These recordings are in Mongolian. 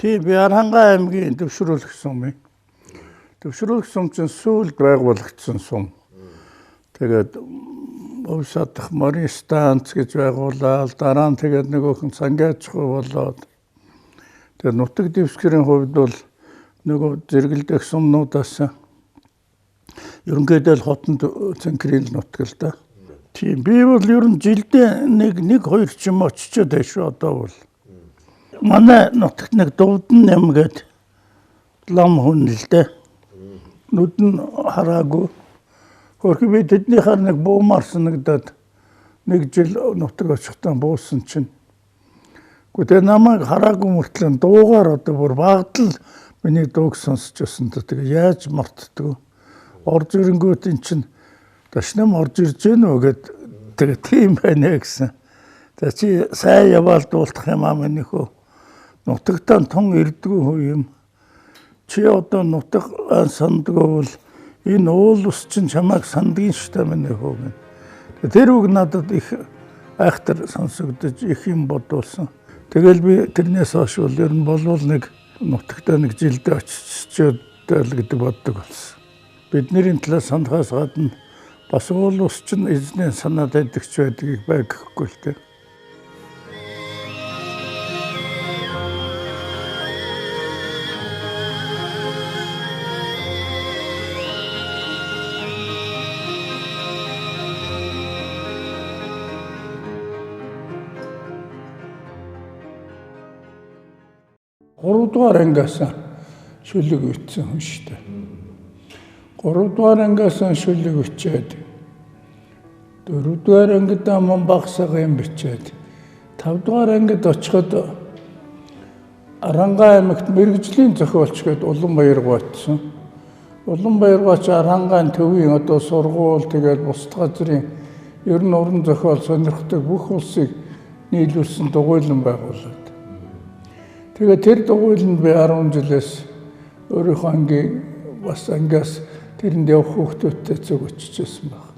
Тийм би Аранга аймгийн төвшрүүлэх сум. Төвшрүүлэх сум чинь сүүлд байгуулагдсан сум. Тэгээд Өвсадах морин станц гэж байгуулаад дараа нь тэгээд нөгөөх нь Сангайчгүй болоод тэгээд нутаг дэвсгэрийн хувьд бол нөгөө зэрэгэлдэх сумнуудаас ерөнхийдөө хотонд цэнхрийн нутаг л да. Тийм би бол ер нь жилдээ нэг хоёр ч юм очичод байш одоо бол. Манай нутагт нэг Дувдан нэм гээд лам хүн л дээ. Нүд нь хараагүй. Хөрхи би тэдний хар нэг буумаар санагдаад нэг жил нутаг очихтаа буусан чинь. Гэхдээ намайг хараагүй мөртлөө дуугаар одоо бүр багтал миний дууг сонсч байсан. Тэгээ яаж мартдаг. Орж ирэнгүүт эн чинь ташнам орж ирж гэнэ үү гэд тэгээ тийм байна гэсэн. За чи сайн яваал дуулах юм аа миний хөө. Нутагтаа тун ирдэггүй хөө юм. Чи одоо нутаг сандгүй бол энэ уул ус чинь чамайг сандгийн штэ миний хөө гэн. Тэр үг надад их айхтар сонсогдож их юм бодуулсан. Тэгэл би тэрнээс хойш бол ер нь болвол нэг нутагтаа нэг жилдээ очичод л гэдэг боддог болсон. Бидний талаас санахаас гадна бас уул ус чинь эзнээ санаад байдагч байдгийг байгхгүй л дээ. Гуравдугаар ангиас шүлэг ütсэн хүн шүү дээ. Гуравдугаар ангиас шүлэг үчээд 4-р ангид мөн багсагийн бичээд 5-р ангид очиход Аранга аймагт мэргэжлийн зохиолч гээд Улаанбаяргаа очсон. Улаанбаяргаач Арангаан төвийн одоо сургууль тэгээд бусад газрын ер нь уран зохиол сонирхдаг бүх улсыг нийлүүлсэн дугуйлан байгуулад. Тэгээд тэр дугуйланд би 10 жилээс өөрийнхөө ангийн бас ангиас тэрэнд явах хүүхдүүдтэй зөв очижсэн баг.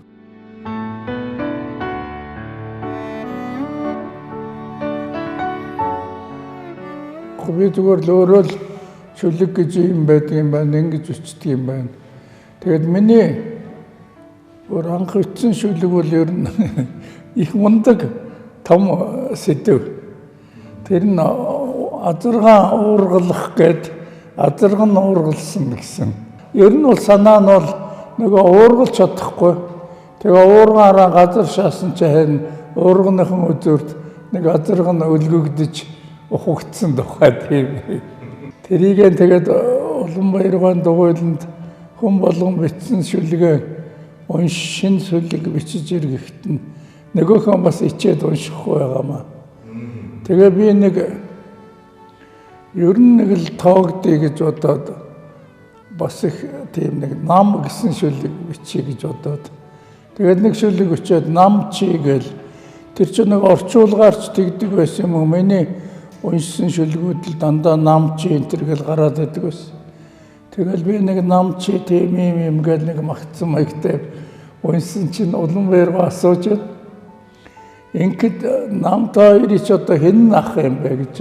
Би зүгээр л өөрөө л шүлэг гэж юм байдаг юм байна, ингэж үчдэг юм байна. Тэгээд миний өөр анх үтсэн шүлэг бол ер нь их мундаг том сэдв. Тэр нь азаргаан уургалах гээд азарган уургалсан гэсэн. Ер нь бол санаа нь бол нөгөө уургалж чадахгүй. Тэгээ уургаараа газар шаасан чи харин уурганыхан үзүүрт нэг азарган өлгөгдөж ухагдсан тухай тийм. Тэрийг тэгээд Улаанбаяргаан дугуйланд хүн болгон бичсэн шүлгээ уншин шүлэг бичиж иргэхэд нь нөгөөхөн бас ичээд уншихгүй байгаамаа. Тэгээ би нэг ер нь нэг л тоогдъё гэж бодоод бас их тийм нэг нам гэсэн шүлэг бичиж гэж бодоод тэгээд нэг шүлэг өчөөд нам чи гэл тэр чинь нэг орчуулгаарч тэгдэг байсан юм уу? Миний уншсан шүлгүүд л дандаа нам чи энэ төр гэл гараад байдаг байсан. Тэгэл би нэг нам чи тийм юм гэл нэг магтсан маягтай уншсан чинь Улаанбаяргаа асууж ингээд намтай хоёрыг одоо хэн ах юм бэ гэж.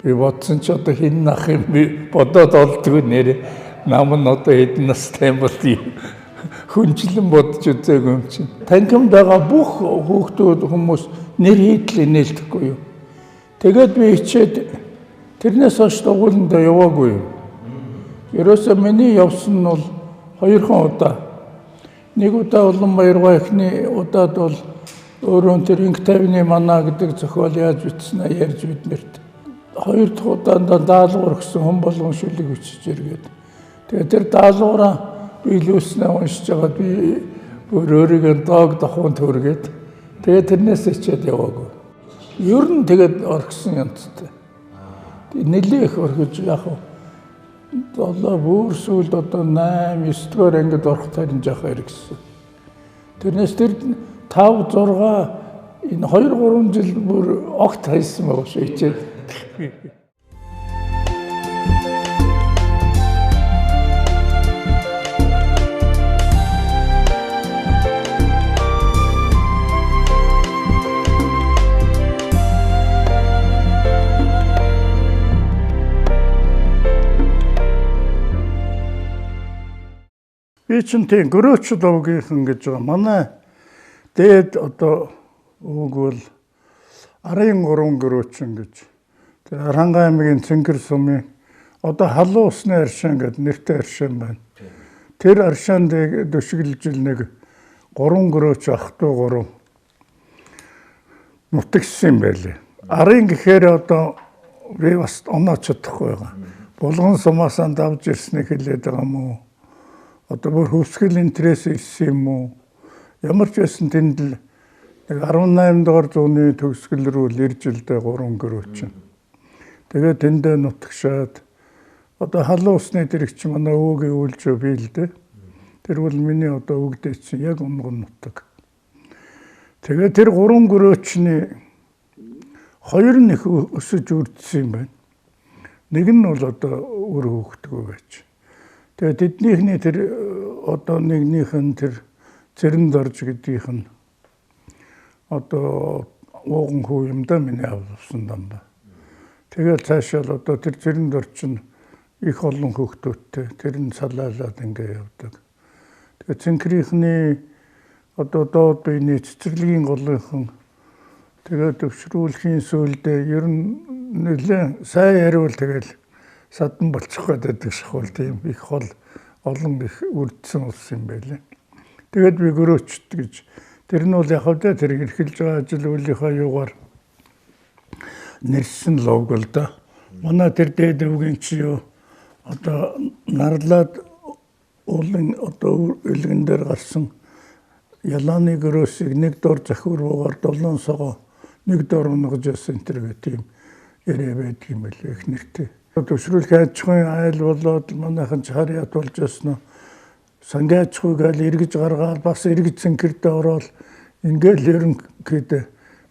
Би бодсон ч одоо хэн ах юм би бодоод олдгүй нэрээ нам нь одоо хэдэн настай юм бол хүнчлэн бодож үзээгүй юм чинь. Танхимд байгаа бүх хүүхдүүд хүмүүс нэр хийдлээ нээлдэхгүй юу. Тэгээд би ичээд тэрнээс хойш дугуйландаа яваагүй юу. Ерөөсөө миний явсан нь бол 2 удаа. Нэг удаа Улаанбаяргаа эхний удаад бол өөрөө тэр инх тавны манаа гэдэг зохиол яаж бичсэн ярьж биднэрт. 2 дахь удаанд даалгавар гэсэн хүн болгон шүлэг бичиж иргээд. Тэгээд тэр даалгавраа биелүүлснээ уншиж байгаа би бүр өөрийгөө дог дохуун төргээд тэгээд тэрнээс ичээд яваагүй. Ер нь тэгээд орхисон янзтай. Нэлээ их орхиж яг одоо бүр сүүлд одоо 8-9 дугаар ангид орох тарин жах хэрэгсэн. Тэрнээс тэр 5-6 энэ 2-3 жил бүр огт хайсан байгаа шүү ичээд. би чинь тийм гөрөөч ловгийнхан гэж байгаа. Манай дээд одоо үг бол арын 3 гөрөөчин гэж. Тэр Аранга аймгийн Цэнгэр сумын одоо халуун усны аршин гэдэг нэртэй аршин байна. Тэр аршинд дөшиглжил нэг 3 гөрөөч ах トゥ 3 нутагсан байлээ. Арын гэхээр одоо би бас оноо чадахгүй байгаа. Булган сумаасаа давж ирснийг хэлээд байгаа юм уу? Одоо бүр хөвсгөл интерес ирсэн юм уу? Ямар ч байсан тэнд л нэг 18 дугаар зууны төгсгөл рүү л ирж л дээ 3 гөрөөч. Тэгээд тэндээ нутагшаад одоо халуун усны дэрэгч манай өвөгийн үйлжөө бий л дээ. Тэр бол миний одоо өгдөөцсөн яг унган нутаг. Тэгээд тэр 3 гөрөөчний 2 нь их өсөж үрдсэн юм байна. Нэг нь бол одоо өр хөөгдгөө байж. Тэгээд тэднийхний тэр одоо нэгнийх нь тэр Цэрэн дорж гэдгийнх нь одоо ууган хүү юм да миний авсан дам ба. Тэгээд цаашаа одоо тэр Цэрэн дорч нь их олон хөвгтөдтэй тэр нь салаалаад ингээ явдаг. Тэгээд Цэнхрийнхний одоо доод биений цэцэрлэгийн голынхан тэгээд төвшрүүлэхийн сүлдээ ер нь нэлээд сайн яриул тэгэл садан болчих гэдэг шахвал тийм их хол олон их үрдсэн ус юм байлээ. Тэгээд би гөрөөчт гэж тэр нь бол яг хавдаа тэр эрхэлж байгаа ажил үйлийнхаа юугаар нэрсэн лог л да. Манай тэр дээд өвгийн чи юу одоо нарлаад уулын одоо үлгэн дээр гарсан ялааны гөрөөсийг нэг дор захиуруугаар 7 согоо нэг дор унгаж ясан тэр тийм яриа байдаг юм байлээ их нэртэй. Төвшрүүлэх аж ахуйн айл болоод манайхан чарьяат болж яснаа сангийн аж ахуйг аль эргэж гаргаад бас эргэж Цэнхэрдээ ороод ингээл ерөнхийдөө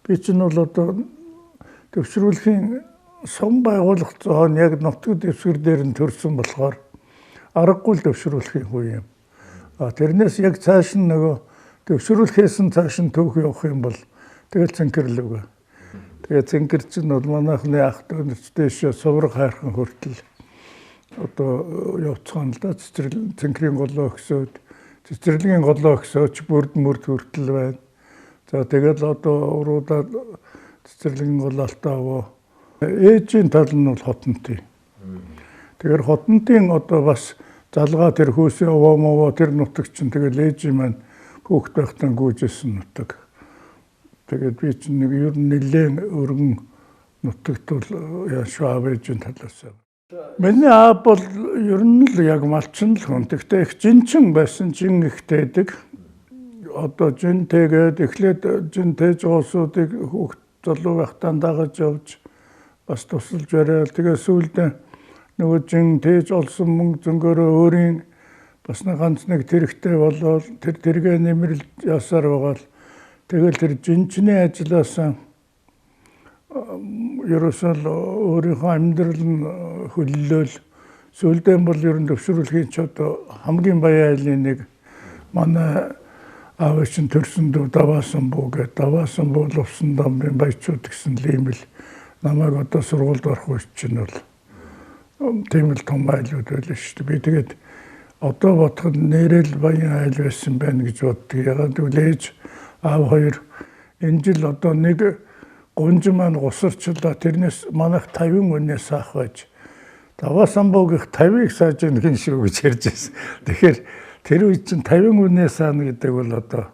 би чинь бол одоо төвшрүүлэхийн сум байгуулах зоон яг нутаг дэвсгэр дээр нь төрсэн болохоор аргагүй л төвшрүүлэхийн үе юм. Тэрнээс яг цааш нь нөгөө төвшрүүлэхээс нь цааш нь төвх явах юм бол тэгэл Цэнхэр л үгүй. Тэгээд Цэнхэр чинь бол манайхны ах トゥ дэшээ сувраг хайрхан хүртэл одоо явцгаан л да Цэнхрийн голоо өгсөөд цэцэрлэгийн голоо өгсөөч бүрд мөрд хүртэл байна. За тэгэл одоо уруудаад цэцэрлэгийн голоолтоо аваа. Ээжийн тал нь бол Хотонтой. Тэгэхээр Хотонтын одоо бас залгаа тэр хөөсөө овоо тэр нутаг чинь тэгэл ээжийн маань хүүхд байхдаа гүйжсэн нутаг. Тэгээд би чинь нэг ер нь нэлээд өргөн нутагт бол яашаа авээжийн талаас. Миний аав бол ер нь л яг малчин л хүн. Тэгтээ их жинчин байсан, жин ихтэйдэг. Одоо жинтэйгээд эхлээд жинтэй жоосуудыг хүүхд залуу байхдаа дагаж явж бас тусалж барайл. Тэгээ сүүлдээ нөгөө жин тээж олсон мөнгө зөнгөөрөө өөрийн бас нэг ганц нэг тэрэгтэй болоод тэр тэргээ нэмэрлж ясаар байгаа л тэгэл тэр жинчний ажиллаас ерөөсөө өөрийнхөө амьдрал нь хөллөөл сүүлдээ бол ер нь төвшрүүлэхийн ч одоо хамгийн баян айлын нэг манай аав чинь төрсөн дөө даваасан буу гэдэг даваасан буу лувсан дамбын баячууд гэсэн лимэл намайг одоо сургуульд орох үеч чинь бол тийм л том айлууд байлаа шүү дээ. Би тэгээд одоо бодоход нэрэл баян айл байсан байна гэж боддог. Ягаад гэвэл ээж аав хоёр энэ жил одоо нэг гунж маань гусарчлаа тэрнээс манайх 50 үнээс авах байж даваасан буугийнх 50-ыг сааж гин шүү гэж ярьж байсан. Тэгэхээр тэр үед чинь 50 үнээс аана гэдэг бол одоо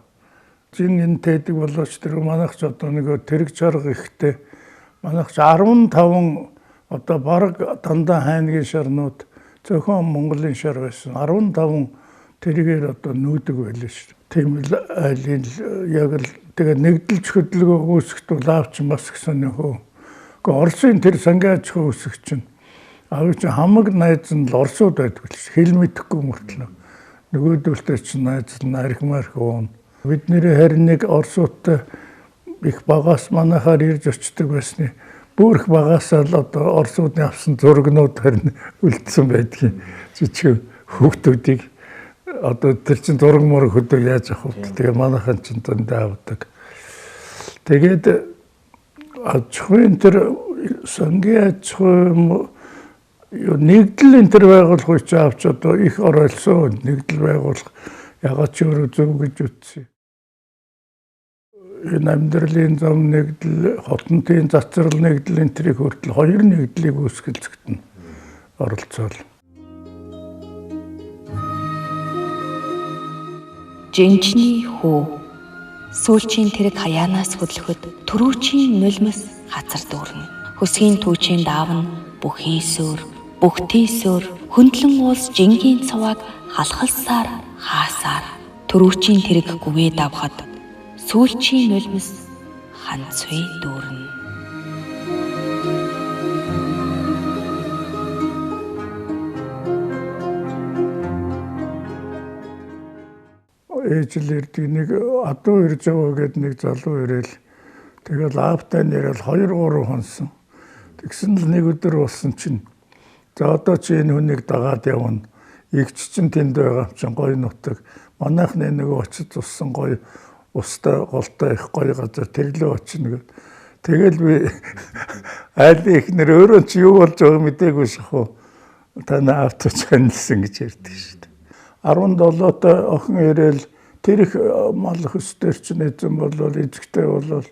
жин энэ тэдэг болооч тэр манайх ч одоо нэг тэрэг чарга ихтэй манайх ч 15 одоо бараг дандаа хайнгийн шарнууд зөвхөн Монголын шар байсан 15 тэргээр одоо нүүдэг байлаа шүү. Тийм л айлын яг л тэгээ нэгдэлж хөдөлгөөн үүсгэт бол аавч бас гэсэн нөхөө. Гэхдээ Оросын тэр сангийн аж ахуй үүсгэж чинь аав чинь хамаг найз нь л Оросууд байдаг л ш. Хэл мэдэхгүй мөртлөө. Нөгөөдөлтэй чинь найз нь архимарх уун. Бид нэрээ харин нэг Оросуудтай их багаас манайхаар ирж очдөг байсны бүрх багасаа л одоо Оросуудын авсан зургнууд харин үлдсэн байдгийг жижиг хүүхдүүдийг одоо тэр чин зураг мөрөг хөдөө яаж авах вэ? Тэгээ манайхан чин дандаа авдаг. Тэгээд аж ахуйн тэр сангийн аж ахуй нэгдэл энэ төр байгуулах үеч авч одоо их оролцсон нэгдэл байгуулах ягаад ч өөрөө зөв гэж үзсэн. Энэ амьдралын зам нэгдэл, хотонтын цацрал нэгдэл энэ төрийг хүртэл хоёр нэгдлийг үүсгэлцэхэд нь оролцоол. Жинжний хүү сүүлчийн тэрэг хаяанаас хөдлөхөд түрүүчийн нулимс хазар дүүрнэ. Хөсгийн түүчийн даавна бүхий сүр, бүгтий сүр, хөндлөн уулс жингийн цавааг халхалсаар хаасаар түрүүчийн тэрэг гүвээ давхад сүүлчийн нулимс ханцвээ дүүрнэ. Ээжл ирдэг нэг адуу ирж байгаа гэд нэг залуу ирээл тэгэл аавтай нэрэл 2-3 хонсон. Тэгсэн л нэг өдөр болсон чинь за одоо чи энэ хүнийг дагаад явна. Игч чинь тэнд байгаа чинь гоё нутаг. Манайхны нөгөө очиж уссан гоё устай голтой их гоё газар тэрлөө очино гэд. Тэгэл би айл ихнэр өөрөө чи юу болж байгааг мэдээгүй шахуу. Таны аавч ханилсан гэж ярьдаг шүү дээ. 17-той охин ирээл тэр их мал хөстөр чинь эзэн болол эзэгтэй болол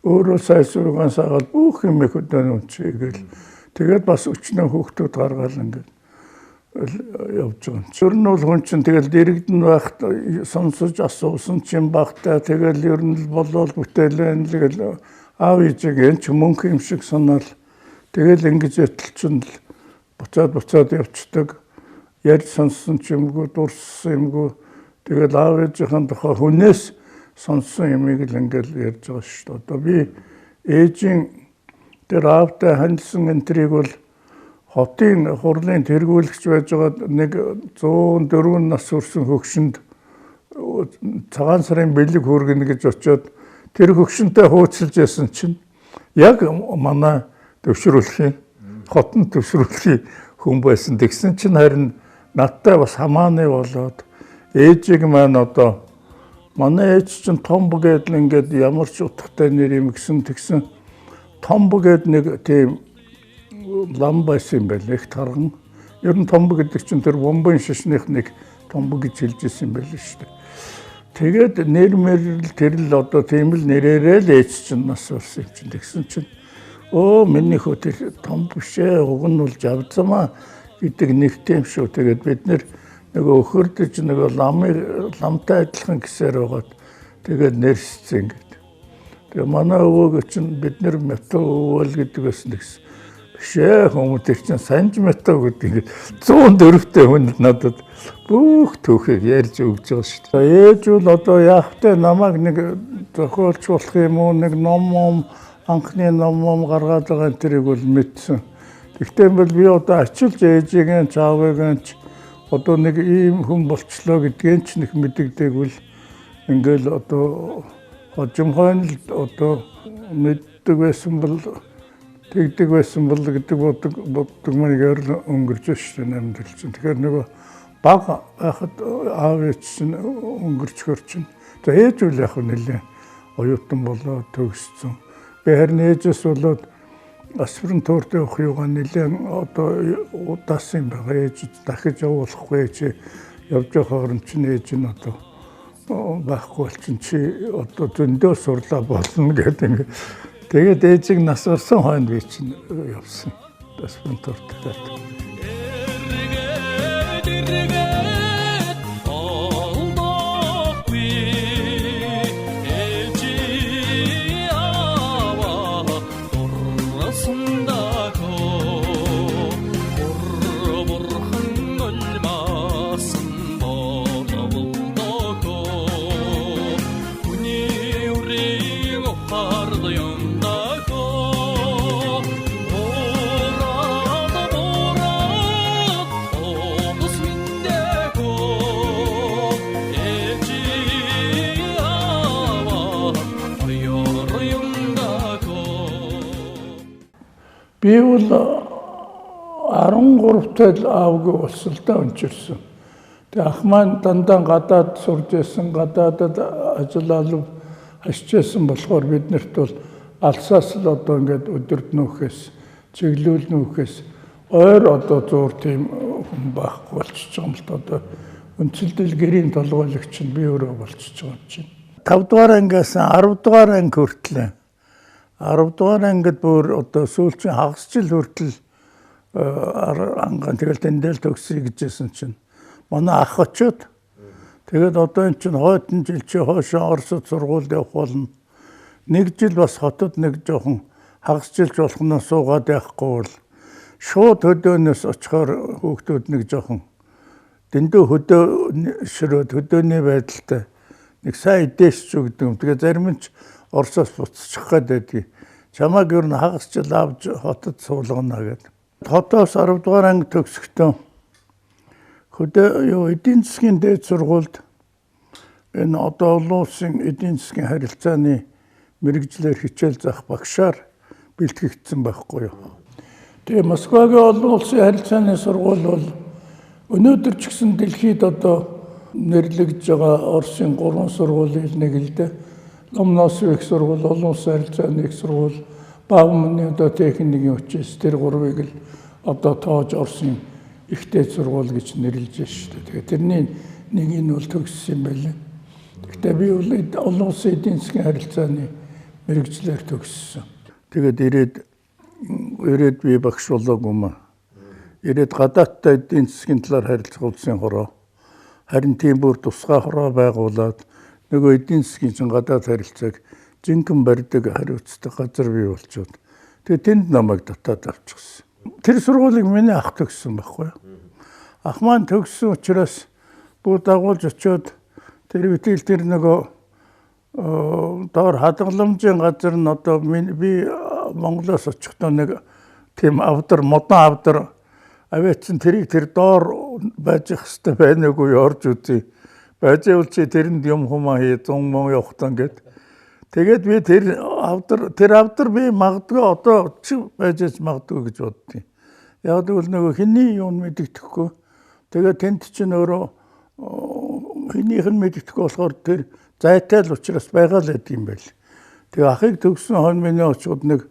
өөрөө сайсургаан сагаад бүх юм их өдөө үнчээгэл тэгээд бас өчнөө хүүхдүүд гаргаал ингээд явж байгаа. Зөв нь бол хүн чинь тэгэл дэрэгдэн байхад сонсож асуусан чинь багтаа тэгэл ер нь болол бүтээлэн л гэл аав ээжийг энэ ч мөнх юм шиг санаал тэгэл ингэж өтөлчөнд буцаад явцдаг. Ярь сонссон ч юмгүй дурссан юмгүй тэгэл аав ээжийнхэн тухай хүнээс сонссон юмыг л ингээл ярьж байгаа шүү дээ. Одоо би ээжийн тэр аавтай хандсан энтрийг бол хотын хурлын тэргүүлэгч байж байгаа нэг 104 нас хүрсэн хөгшөнд цагаан сарын бэлэг хүргэнэ гэж очиод тэр хөгшөнтэй хууцлж ясан чинь яг манай төвшрүүлэхийн хотын төвшрүүлэхийн хүн байсан. Тэгсэн чинь харин надтай бас хамааны болоод ээжийг маань одоо манай ээж чинь Томбо гэдэл ингээд ямар ч утгатай нэр юм тэгсэн Томбо гэд нэг тийм лам байсан юм байл их тарган. Ер нь Томбо гэдэг чинь тэр бомбын шишнийх нэг Томбо гэж хэлж ирсэн байл шүү дээ. Тэгээд нэрмэр тэрл одоо тийм л нэрээрээ л ээж чинь нас болсон юм чинь тэгсэн чинь миний хөө тэр Томбо шээ уг нь бол Жавзамаа гэдэг нэгтэй юм шүү. Тэгээд бид нөгөө өхөрдөж нөгөө ламтай адилхан гэсээр байгаад тэгээд нэрсцэн гэдэг. Тэгээ манай өвөг чинь бид нэр метал гэдэг байсан гэсэн. Бишээ хүмүүс тэр чинь санж метал гэдэг 104-тэй хүн надад бүх түүхийг ярьж өгч байгаа шүү дээ. Ээж бол одоо яахтай намайг нэг зохиолч болох юм уу нэг ном анхны ном гаргаад байгаа тэрийг бол мэдсэн. Гэхдээ бол би одоо ачилж ээжигийн чаавыгийн одоо нэг ийм хүн болчлоо гэдгийг ч нэг мэддэггүй л ингээл одоо хожимхон л одоо мэддэг байсан бол тэгдэг байсан бол гэдэг боддог маягаар өнгөрч шүү дээ амьдрал чинь. Тэгэхээр нөгөө баг байхад аав ээж чинь өнгөрчхөр чинь. За ээж үл яг нэлээ оюутан болоод төгссөн. Би харин ээжээс болоод аспирантурт явах юугаа нэлээд одоо удаасан байгаа. Ээж дахиж явуулахгүй чи явж байгаа юм чинь ээж нь одоо байхгүй болчин чи одоо зөндөө сурлаа болно гэдэг. Тэгээд ээжийг нас орсон хойно би чинь явсан. Аспирантурт. Би бол 13-тай аавгүй болсон л да өнчирсэн. Тэгээ ах маань дандаа гадаад сурж байсан, гадаадад ажиллаад хашижсэн болохоор биднэрт бол алсаас л одоо ингээд өдөрт нөхөөс, чиглүүл нөхөөс ойр одоо зур тийм хүн байхгүй болчихж байгаа юм л да. Одоо үндсэлдэл гэрийн толгойлагч нь би өөрөө болчихж байгаа юм чинь. 5 дугаар ангиас 10 дугаар анги хүртэл 10 дугаар ангид бүр одоо сүүлчийн хагас жил хүртэл анган тэгэл тэндэл төгсөй гэжсэн чинь манай ах очоод тэгээд одоо эн чинь хойдон жил чи хоошоо Оросд сургуульд явах болно. 1 жил бас хотод нэг жоохон хагас жилж болохноос суугаад явахгүй бол шууд хөдөөнөөс очихоор хүүхдүүд нэг жоохон дэндүү хөдөө ширөөд хөдөөний байдалтай нэг сайн идээсч өгдөг юм. Тэгээ зарим нь Оросоос буцчих гээд чамайг ер нь хагас жил авч хотод суулгана гэдэг. Хотоос 10 дугаар анги төгсөхдөө хөдөө эдийн засгийн дээд сургуульд энэ одоо олон улсын эдийн засгийн харилцааны мэрэгжлэр хичээл заах багшаар бэлтгэгдсэн байхгүй юу. Тэгээ Москвагийн олон улсын харилцааны сургууль бол өнөөдөр ч гэсэн дэлхийд одоо нэрлэгдэж байгаа Оросын 3 сургуулийн нэг л дээ. Ломносов их сургууль, олон улсын харилцааны их сургууль, Бауманы одоо техникийн хүчээс тэр 3-ыг л одоо тоож Оросын ихтэй сургууль гэж нэрлэж байна шүү дээ. Тэгээ тэрний нэг нь бол төгссөн юм байлаа. Гэхдээ би бол олон улсын эдийн засгийн харилцааны мэрэгчлэр төгссөн. Тэгээд ирээд би багш болоогүй юм. Ирээд гадаадтай эдийн засгийн талаар харилцах улсын хороо. Харин тийм бүр тусгай хороо байгуулад нөгөө эдийн засгийн чин гадаад харилцааг жинхэнэ барьдаг хариуцдаг газар бий болчиход. Тэгээд тэнд намайг татаад авчихсан. Тэр сургуулийг миний ах төгссөн байхгүй юу? Ах маань төгссөн учраас бүр дагуулж очиод тэр үтэл тэр нөгөө доор хадгаламжийн газар нь одоо би Монголоос очихдоо нэг тийм авдар модон авдар авээдсэн тэрийг тэр доор байж хэвээр байна уугүй орж үзье. Байж явал чи тэрэнд юм хумаа хий 100 мөн явахтан гэд. Тэгээд би тэр авдар би магадгүй одоо чи байж магадгүй гэж боддیں۔ Яг тэгвэл нөгөө хиний юм мэддэхгүй. Тэгээд тэнд чинь өөрөө хинийх нь мэддэхгүй болохоор тэр зайтай л учраас байгаа л гэдэм байл. Тэгээ ахыг төгссөн хон миний очоод нэг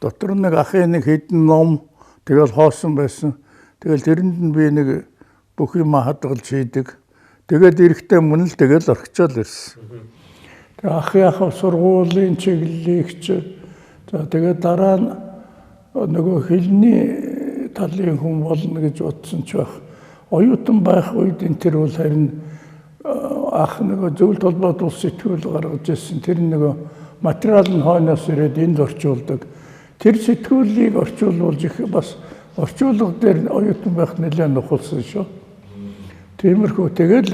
дотор нэг ахын нэг хэдэн ном тэгэл хоосон байсан. Тэгэл тэрэнд нь би нэг бүх юм хадгалж хийдэг. Тэгээд эрэхтэй мөн л тэгэл орхичоод ирсэн. Тэгээ ахын сургуулийн чиглэлийг за тэгээд дараа нь нөгөө хэлний талын хүн болно гэж бодсон ч байх. Оюутан байх үед энэ тэр бол харин ах нөгөө зөвлөлт холбоот улс сэтгүүл гаргаж ирсэн. Тэр нөгөө материал нь хойноос ирээд энд орчуулдаг. Тэр сэтгүүлийг орчуулж их бас орчуулга дээр оюутан байх нэлээд нухалсан шүү. Тиймэрхүү тэгэл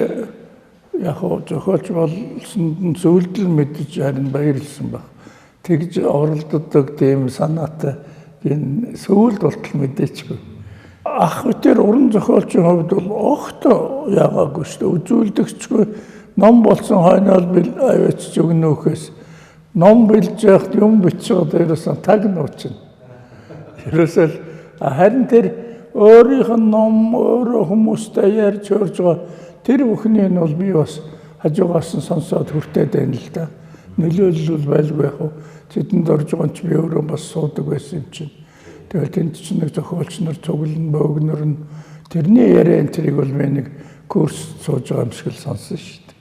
яг зохиолч болсонд зөвлөлд мэдэж харин баярлсан баг. Тэгж оролддог тийм санаатай энэ сүүлд болтол мэдээчгүй. Ах тэр уран зохиолчийн хувьд бол огт яагаагүй шүү дээ. Үзүүлдэгчгүй ном болсон хойноо аваач өгнөхөөс ном билж яхад юм бичиж дээрээс таг нуучин. Ерөөсөө харин тэр өөрийнх нь ном өөрөө хүмүүстэй ярьж хөрж байгаа тэр бүхний нь бол би бас хажуугаас нь сонсоод хүртээд байна л да. Нөлөөлөл байлгүй яг уу. Тэдэнд орж байгаа ч би өөрөө бас суудаг байсан юм чинь. Тэгэл тэнд чинь нэг зохиолч нар цуглан бөөгнөр нь тэрний яриа энэ тэрийг бол би нэг курс сууж байгаа юм шиг л сонсон шүү дээ.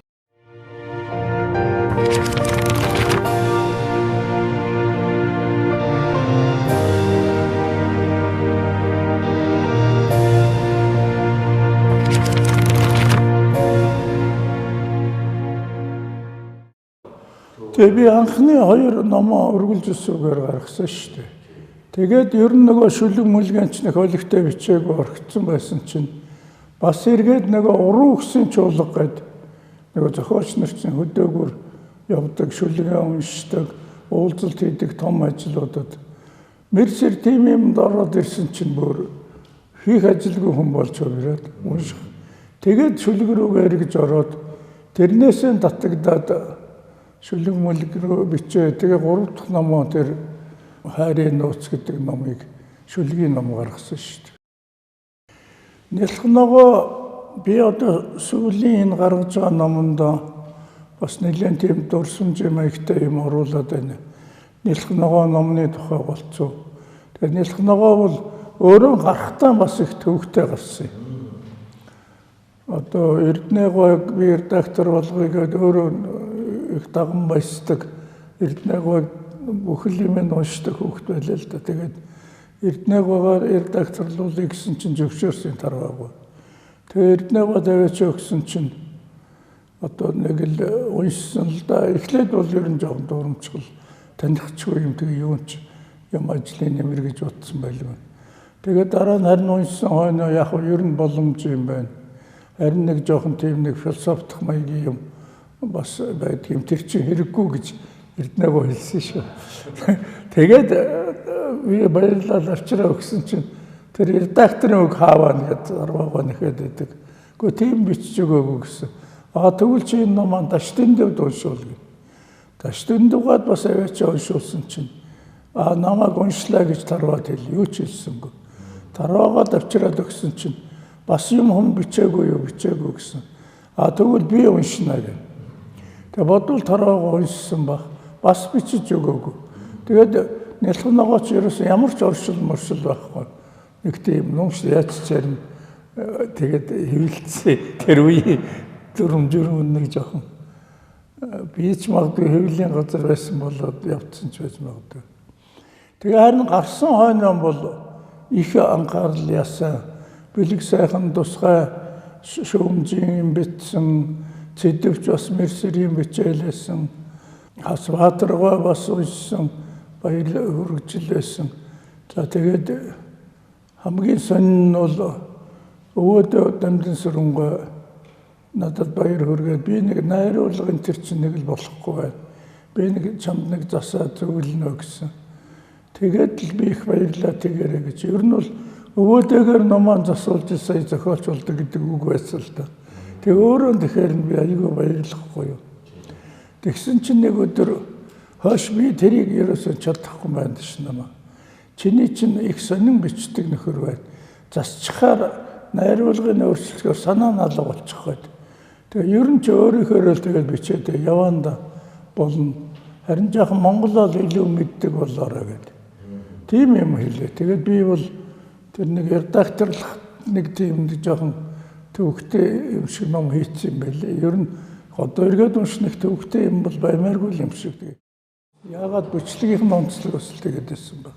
Тэгээ би анхны 2 номоо үргэлжилсүүгээр гаргасан шүү дээ. Тэгээд ер нь нөгөө шүлэг мүлгэнчний хөлөгтэй бичээгүй орхицсан байсан чинь бас эргээд нөгөө уруу өгсөн чуулга гээд нөгөө зохиолч нар чинь хөдөөгөр явдаг, шүлгээ уншдаг, уулзалт хийдэг том ажлуудад мэрсэр тийм юмд ороод ирсэн чинь бүр хийх ажилгүй хүн болж хувираад унших. Тэгээд шүлэг рүүгээ эргэж ороод тэрнээсээ татагдаад шүлэг мүлэг рүү бичээ. Тэгээ 3 дахь номоо тэр хайрын нууц гэдэг номыг шүлгийн ном гаргасан шүү дээ. Нялх ногоо би одоо сүүлийн энэ гаргаж байгаа номонд бас нэлээд тийм дурсамж маягтай юм оруулаад байна. Нялх ногоо номны тухай болцоо. Тэгээ нялх ногоо бол өөрөө гарахтаа бас их төвөгтэй гарсан юм. Одоо Эрдэнэговыг би редактор болгоё гэдэг өөрөө их даган баясдаг. Эрдэнэговыг бүхэл юм уншдаг хүүхэд байлаа л да. Тэгээд Эрдэнэговаар редакторлуулъя гэсэн чинь зөвшөөрсөн тарваагүй. Тэгээд Эрдэнэговоо тавиач өгсөн чинь одоо нэг л уншсан л да. Эхлээд бол ер нь жоохон дурамчгал танихчгүй юм тэгээ юу ч юм ажлын нэмэр гэж утсан байлгүй. Тэгээд дараа нь харин уншсан хойно яг ер нь боломж юм байна. Харин нэг жоохон тийм нэг философик маягийн юм бас байдгийн тэр чинь хэрэггүй гэж Эрдэнэговоо хэлсэн шүү. Тэгээд би баярлал авчраа өгсөн чинь тэр редакторын үг хааваа гэдэг арваагаа нэхэд байдаг. Гэхдээ тийм бичиж өгөөгүй гэсэн. Тэгвэл чи энэ ном Дашдын дэвд уншуул гэх. Дашдын дэвд бас аваач уншуулсан чинь намайг уншлаа гэж тарваад хэл юу ч хэлсэнгүй. Тарваагаа авчраад өгсөн чинь бас юм хүм бичээгүй гэсэн. Тэгвэл би уншина гэх. Тэгээ бодвол тарваагаа уншсан баг. Бас бичиж өгөөгүй. Тэгээд нэлхногооч ерөөсөн ямар ч оршил байхгүй. Нэг тийм номш яаж чарна. Тэгээд хэвлэлцээ тэр үе дүрм нэг жоохон би ч магадгүй хэвлэлийн газар байсан болоод явцсан ч байж магадгүй. Тэгээ харин гарсан хойно бол их анхаарал яасан. Бэлэг сайхан тусгай шүүмжийн бичсэн, цэдвч бас мерсэрийн бичээлсэн, хас Баатаргаа бас уншсан, баяр хүргжил байсан. За тэгээд хамгийн сонин нь бол өвөөдөө Дамжин Сүрэнгүй надад баяр хүргээд би нэг найруулгын тэр чинь нэг л болохгүй байна. Би нэг чамд нэг засаа зөвлөнө гэсэн. Тэгээд л би их баярлаа тэгэрэй гэж. Ер нь бол өвөөдөөгээр номоо засуулж сая зохиолч болдог гэдэг үг байсан л да. Тэгээ өөрөө тэгэхээр би аягүй баярлахгүй юу. Тэгсэн чинь нэг өдөр хойш би тэрийг ерөөсөө чадахгүй байна ш намаа. Чиний чинь их сонин бичдэг нөхөр байна. Засчихаар найруулгын өөрчлөлтөөр санаа нь алга болчих гээд. Тэгээ ер нь ч өөрийнхөө л тэгээд бичээд яванда болно. Харин жоохон монголоор илүү мэддэг болоорой гэдэг. Тийм юм хэлээ. Тэгээд би бол тэр нэг редакторлах нэг тийм нэг жоохон төвөгтэй юм шиг ном хийсэн юм байлээ. Ер нь одоо эргээд унших төвөгтэй юм бол баймааргүй юм шиг. Яагаад бичлэгийнхэн онцлог өсөл тэгээд байсан бэ?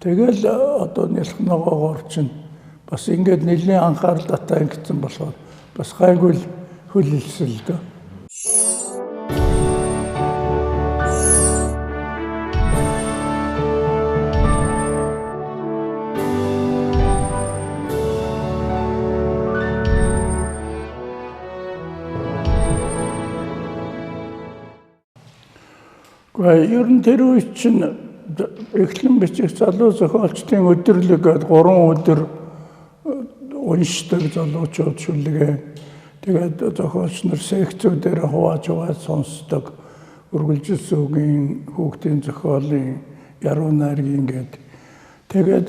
Тэгэл одоо нэлхногоогоор чинь бас ингээд нэлийн анхаарал татаа ингэсэн болохоор бас гайгүй хөл хэлсэн л дөө. Ер нь тэр үе чинь эхлэн бичих залуу зохиолчдын өдөрлөг гэдэг 3 өдөр уншдаг залуучууд шүлгээ. Тэгээд зохиолч нар секцүүдээр хувааж сонсдог. Үргэлжилсэн үгийн хүүхдийн зохиолын яруу найргийн гээд. Тэгээд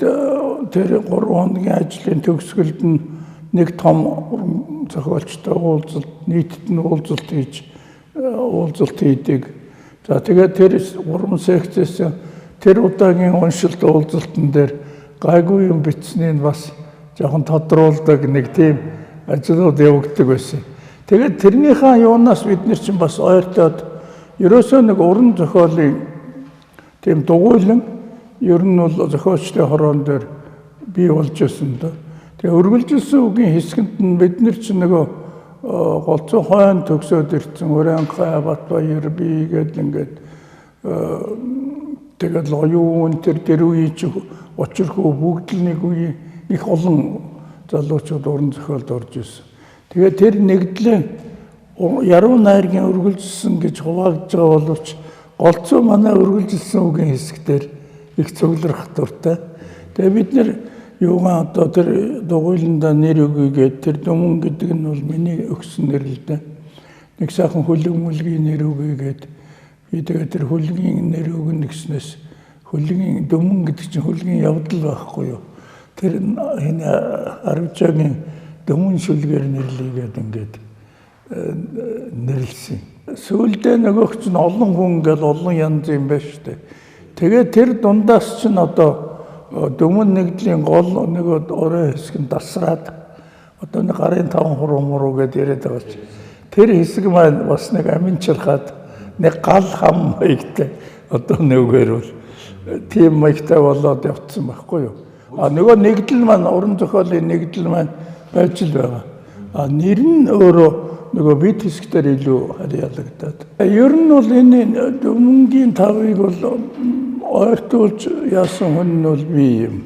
тэр 3 хоногийн ажлын төгсгөлд нь нэг том зохиолчтой уулзалт, нийтэд нь уулзалт хийдэг. За тэгээд тэр 3 секцээс тэр удаагийн уншилт уулзалтан дээр гайгүй юм бичснийг бас жоохон тодруулдаг нэг тийм ажлууд явагддаг байсан. Тэгээд тэрнийхээ юунаас бид нар чинь бас ойртоод ерөөсөө нэг уран зохиолын тийм дугуйлан ер нь бол зохиолчдын хороон дээр бий болж байсан да. Тэгээ үргэлжилсэн үгийн хэсгэнд нь бид нар чинь нөгөө голцоо хойно төгсөөд ирсэн Урангай Батбаяр би гэдэг ингээд тэгээд лоюун тэр үе чи очирхөө бүгд л нэг үе их олон залуучууд уран зохиолд орж ирсэн. Тэгээд тэр нэгдлээ яруу найргийн үргэлжилсэн гэж хуваагдж байгаа боловч голцоо манай үргэлжилсэн үгийн хэсгээр их цугларх дуртай. Тэгээд бид нэр юугаа одоо тэр дугуйланда нэр өгөөгээд тэр Дүмэн гэдэг нь бол миний өгсөн нэр л дээ. Нэг сайхан хөлөг мүлгийн нэр өгөөгээд би тэгээд тэр хөлгийн нэр өгнө гэснээс хөлгийн Дүмэн гэдэг чинь хөлгийн явдал байхгүй юу. Тэр энэ Арвчагийн Дүмэн шүлгээр нэрлэгээд ингээд нэрлсэн. Сүүлдээ нөгөөх чинь олон хүн ингээд олон янз юм байна шүү дээ. Тэгээд тэр дундаас чинь одоо дөрмөн нэгдлийн гол нэг орой хэсэг нь дасраад одоо нэг гарын 5 хуруу гэдээ яриад байгаа ч тэр хэсэг маань бас нэг аминчилахад нэг гал хам маягтай одоо нэгээр бол тийм маягтай болоод явцсан байхгүй юу. Нөгөө нэгдэл маань уран зохиолын нэгдэл маань байж л байгаа. Нэр нь өөрөө нөгөө бит хэсгээр илүү харьяалагдаад. Ер нь бол энэ дөрмөнгийн тавыг бол ойртуулж яасан хүн нь бол би юм.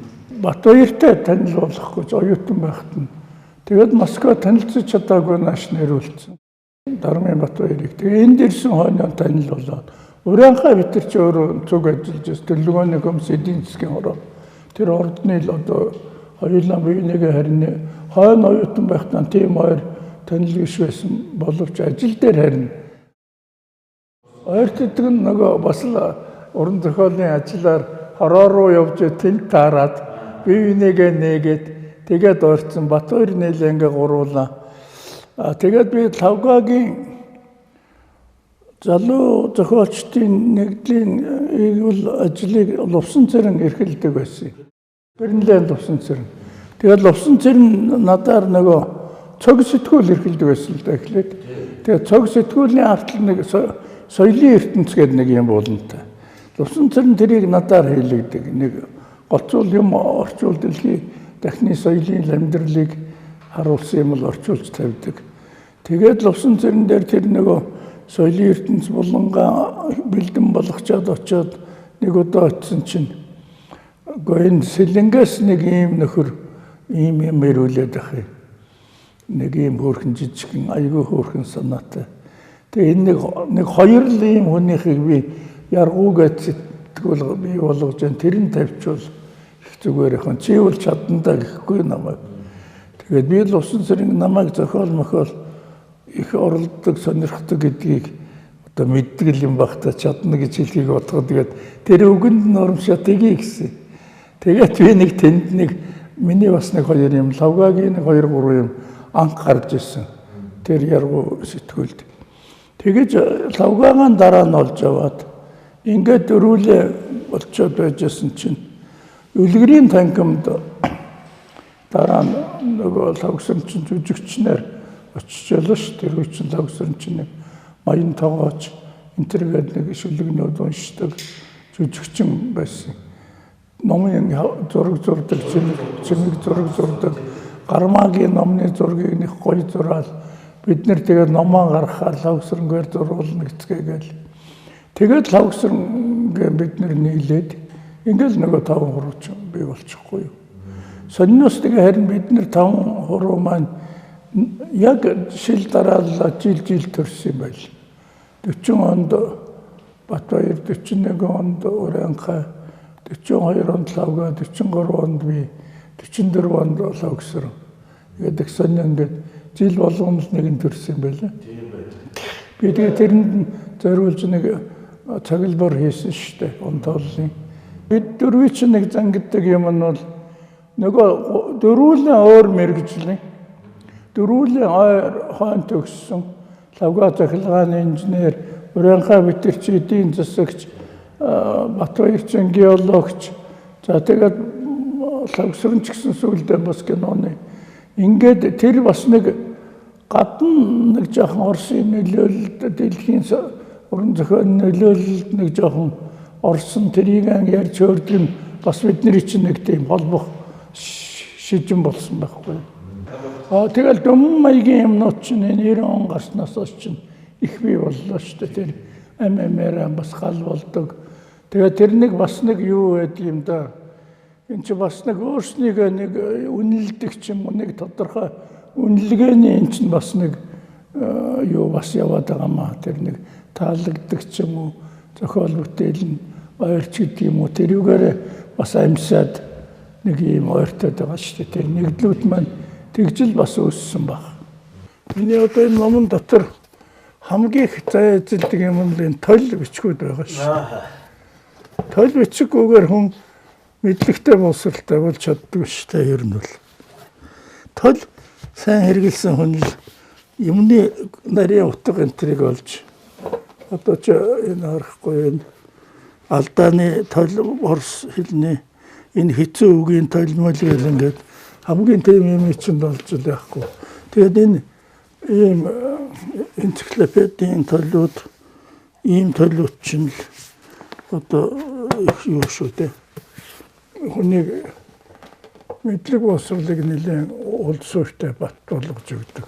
Батбаяртай танил болох гэж оюутан байхад нь тэгээд Москва танилцж чадаагүй нааш нэрүүлсэн. Дармын Батбаярыг. Тэгээ энд ирсэн хойно танил болоод Урианхай битэр ч өөрөө цуг ажиллаж байсан. Төлөвлөгөөний комисс эдийн засгийн ороо. Тэр ордны л одоо хоёулаа биенийгээ харин хойно оюутан байхдаа тийм хоёр танил биш байсан боловч ажил дээр харин ойртдаг нь нөгөө бас л уран зохиолын ажиллаар хороо руу явж тэнд таарад биенийгээ нээгээд тэгээд ойрцсон Батбаяр нийлээ ингээ гуруулаа. Тэгээд би Лавгагийн залуу зохиолчдын нэгдлийн бол ажлыг Лувсан цэрэн эрхэлдэг байсан. Бернлэнд Лувсан цэрэн. Тэгээд Лувсан цэрэн надаар нөгөө цог сэтгүүл эрхэлдэг байсан л да эхлээд. Тэгээд цог сэтгүүлийн артл нэг соёлын ертөнц гэдэг нэг юм болонтой. Лувсан цэрэн тэрийг надаар хийлэгдэг. Нэг гоцуул юм орчуул дэлхийн дахны соёлын амьдралыг харуулсан юм л орчуулж тавьдаг. Тэгээд Лувсан цэрэн дээр тэр нөгөө соёлын ертөнц булангаа бэлдэн болгочоод очоод нэг удаа очисон чинь гойн сэлэнгээс нэг ийм нөхөр ийм юм ирүүлээд ах юм. Нэг ийм хөөрхөн жижигхэн айгүй хөөрхөн санаатай. Тэгээ энэ нэг хоёр л ийм хүнийхийг би яргуугээд сэтгүүл бий болгож тэр нь тавьчвал их зүгээр яхан чи бол чадандаа гэхгүй намайг. Тэгээд би л Лувсан цэрэн намайг зохиол мохол их оролддог сонирхдаг гэдгийг одоо мэддэг юм багтаа чадна гэж хэлхийг бодгоо. Тэгээд тэр үгэнд нь урамшаа тгий гэсэн. Тэгээд би нэг тэнд нэг миний бас нэг хоёр юм Лавгагийн нэг 2-3 юм анх гарч ирсэн. Тэр яргуу сэтгүүлд. Тэгэж Лавгагийн дараа нь олж аваад ингээд дөрүүлээ болцоод байжсэн чинь Үлгэрийн танхимд дараа нь нөгөө Лавгсарчин жүжигчнэр очижлоо ш. Тэр үчин Лавгсарчин маян тоогооч интергээд нэг шүлэгнүүд уншдаг жүжигчин байсан. Номын зураг зурдаг, цэмэг зураг зурдаг, гармаагийн номны зургийг нэг гоё зураал бид нэр тэгээд номоо гаргахаар Лавгсарнгээр зурулна гэцгээгээл. Тэгээд Лавгсарнгээ бид нэр нийлээд ингээл нөгөө 5 хурууч бий болчихгүй юу. Сонниос тэгээ харин бид нэр 5 хуруу маань яг шил дараалал жил төрсөн байл. 40 онд Батбаяр, 41 онд Урианхай, 42 онд Лавга, 43 онд би, 44 онд Лавгсар. Тэгээд сонин ингээд жил болгоно л нэг нь төрсөн байлаа. Тийм байна. Би тэгээд тэрэнд зориулж нэг цаглбар хийсэн шүү дээ. Онтооллын. Бид дөрвийн чинь нэг зангиддаг юм нь бол нөгөө дөрвөлэн өөр мэргэжлийн дөрвөлэн хойно төгссөн Лавга захилгааны инженер, Урианхай битэрч эдийн засагч, Батбаярчин геологч, за тэгээд Лавгсарч гэсэн сүүлдээ бас киноны ингээд тэр бас нэг гадна нэг жоохон Оросын нөлөөлөлд дэлхийн уран зохиолын нөлөөлөлд нэг жоохон Орсон тэрийг ярьж өөрдөг нь бас бидний чинь нэг тийм холбох шижин болсон байхгүй. Тэгэл дом маягийн юмнууд чинь 90 он гарснаас чинь их бий боллоо шүү дээ. Тэр ММР бас гал болдог. Тэгээд тэр нэг бас нэг юу байд юм да. Энд чи бас нэг өөрснийгөө нэг үнэлдэг ч юм уу нэг тодорхой үнэлгээний эн чинь бас нэг юу бас яваад байгаа маа. Тэр нэг таалагддаг ч юм уу зохиол бүтээл нь ойрч гэдэг юм уу тэрүүгээр бас амьсаад нэг юм ойртоод байгаа шүү дээ. Тэр нэгдлүүд маань тэгжил бас өссөн баг. Миний одоо энэ номон дотор хамгийн их зайзалдаг юм нь энэ тол бичгүүд байгаа шүү. Тол бичгүүгээр хүн мэдлэгтэй боловсралтай болж чаддаг шүү дээ. Ер нь бол тол сайн хэрэгэлсэн хүн л юмны нарийн утга энтрийг олж одоо ч энэ харахгүй энэ алдааны тол орс хэлний энэ хэцүү үгийн толмол гэл ингээд хамгийн тийм юм чинь болж байхгүй. Тэгээд энэ ийм энциклопедийн толиуд ийм толиуд чинь л одоо юу шүү дээ. Хүнийг мэдлэг боловсролыг нэлээд улсууртай бат болгож өгдөг.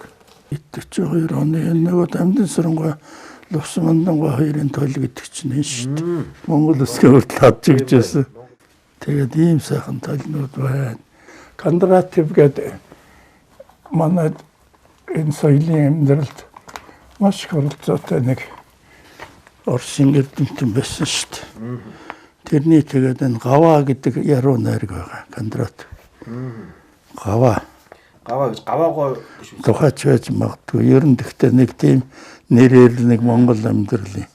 92 оны нөгөө Дамдын Сүрэнгүй Лувсан Мандангүй хоёрын тойл гэдэг чинь энэ шүү дээ. Монгол Улсын хүртэл хадж өгчээсэн. Тэгээд ийм сайхан тойлнууд байна. Кондратив гэдэг манай энэ соёлын амьдралд маш их оролцоотой нэг Орсын эрдэмтэн байсан шүү дээ. Тэрний тэгээд энэ гава гэдэг яруу найраг байгаа. Кондрат. Гава гэж гаваагаа биш үү? Тухайч байж магадгүй. Ер нь тэгтээ нэг тийм нэрээр нэг Монгол амьдралын.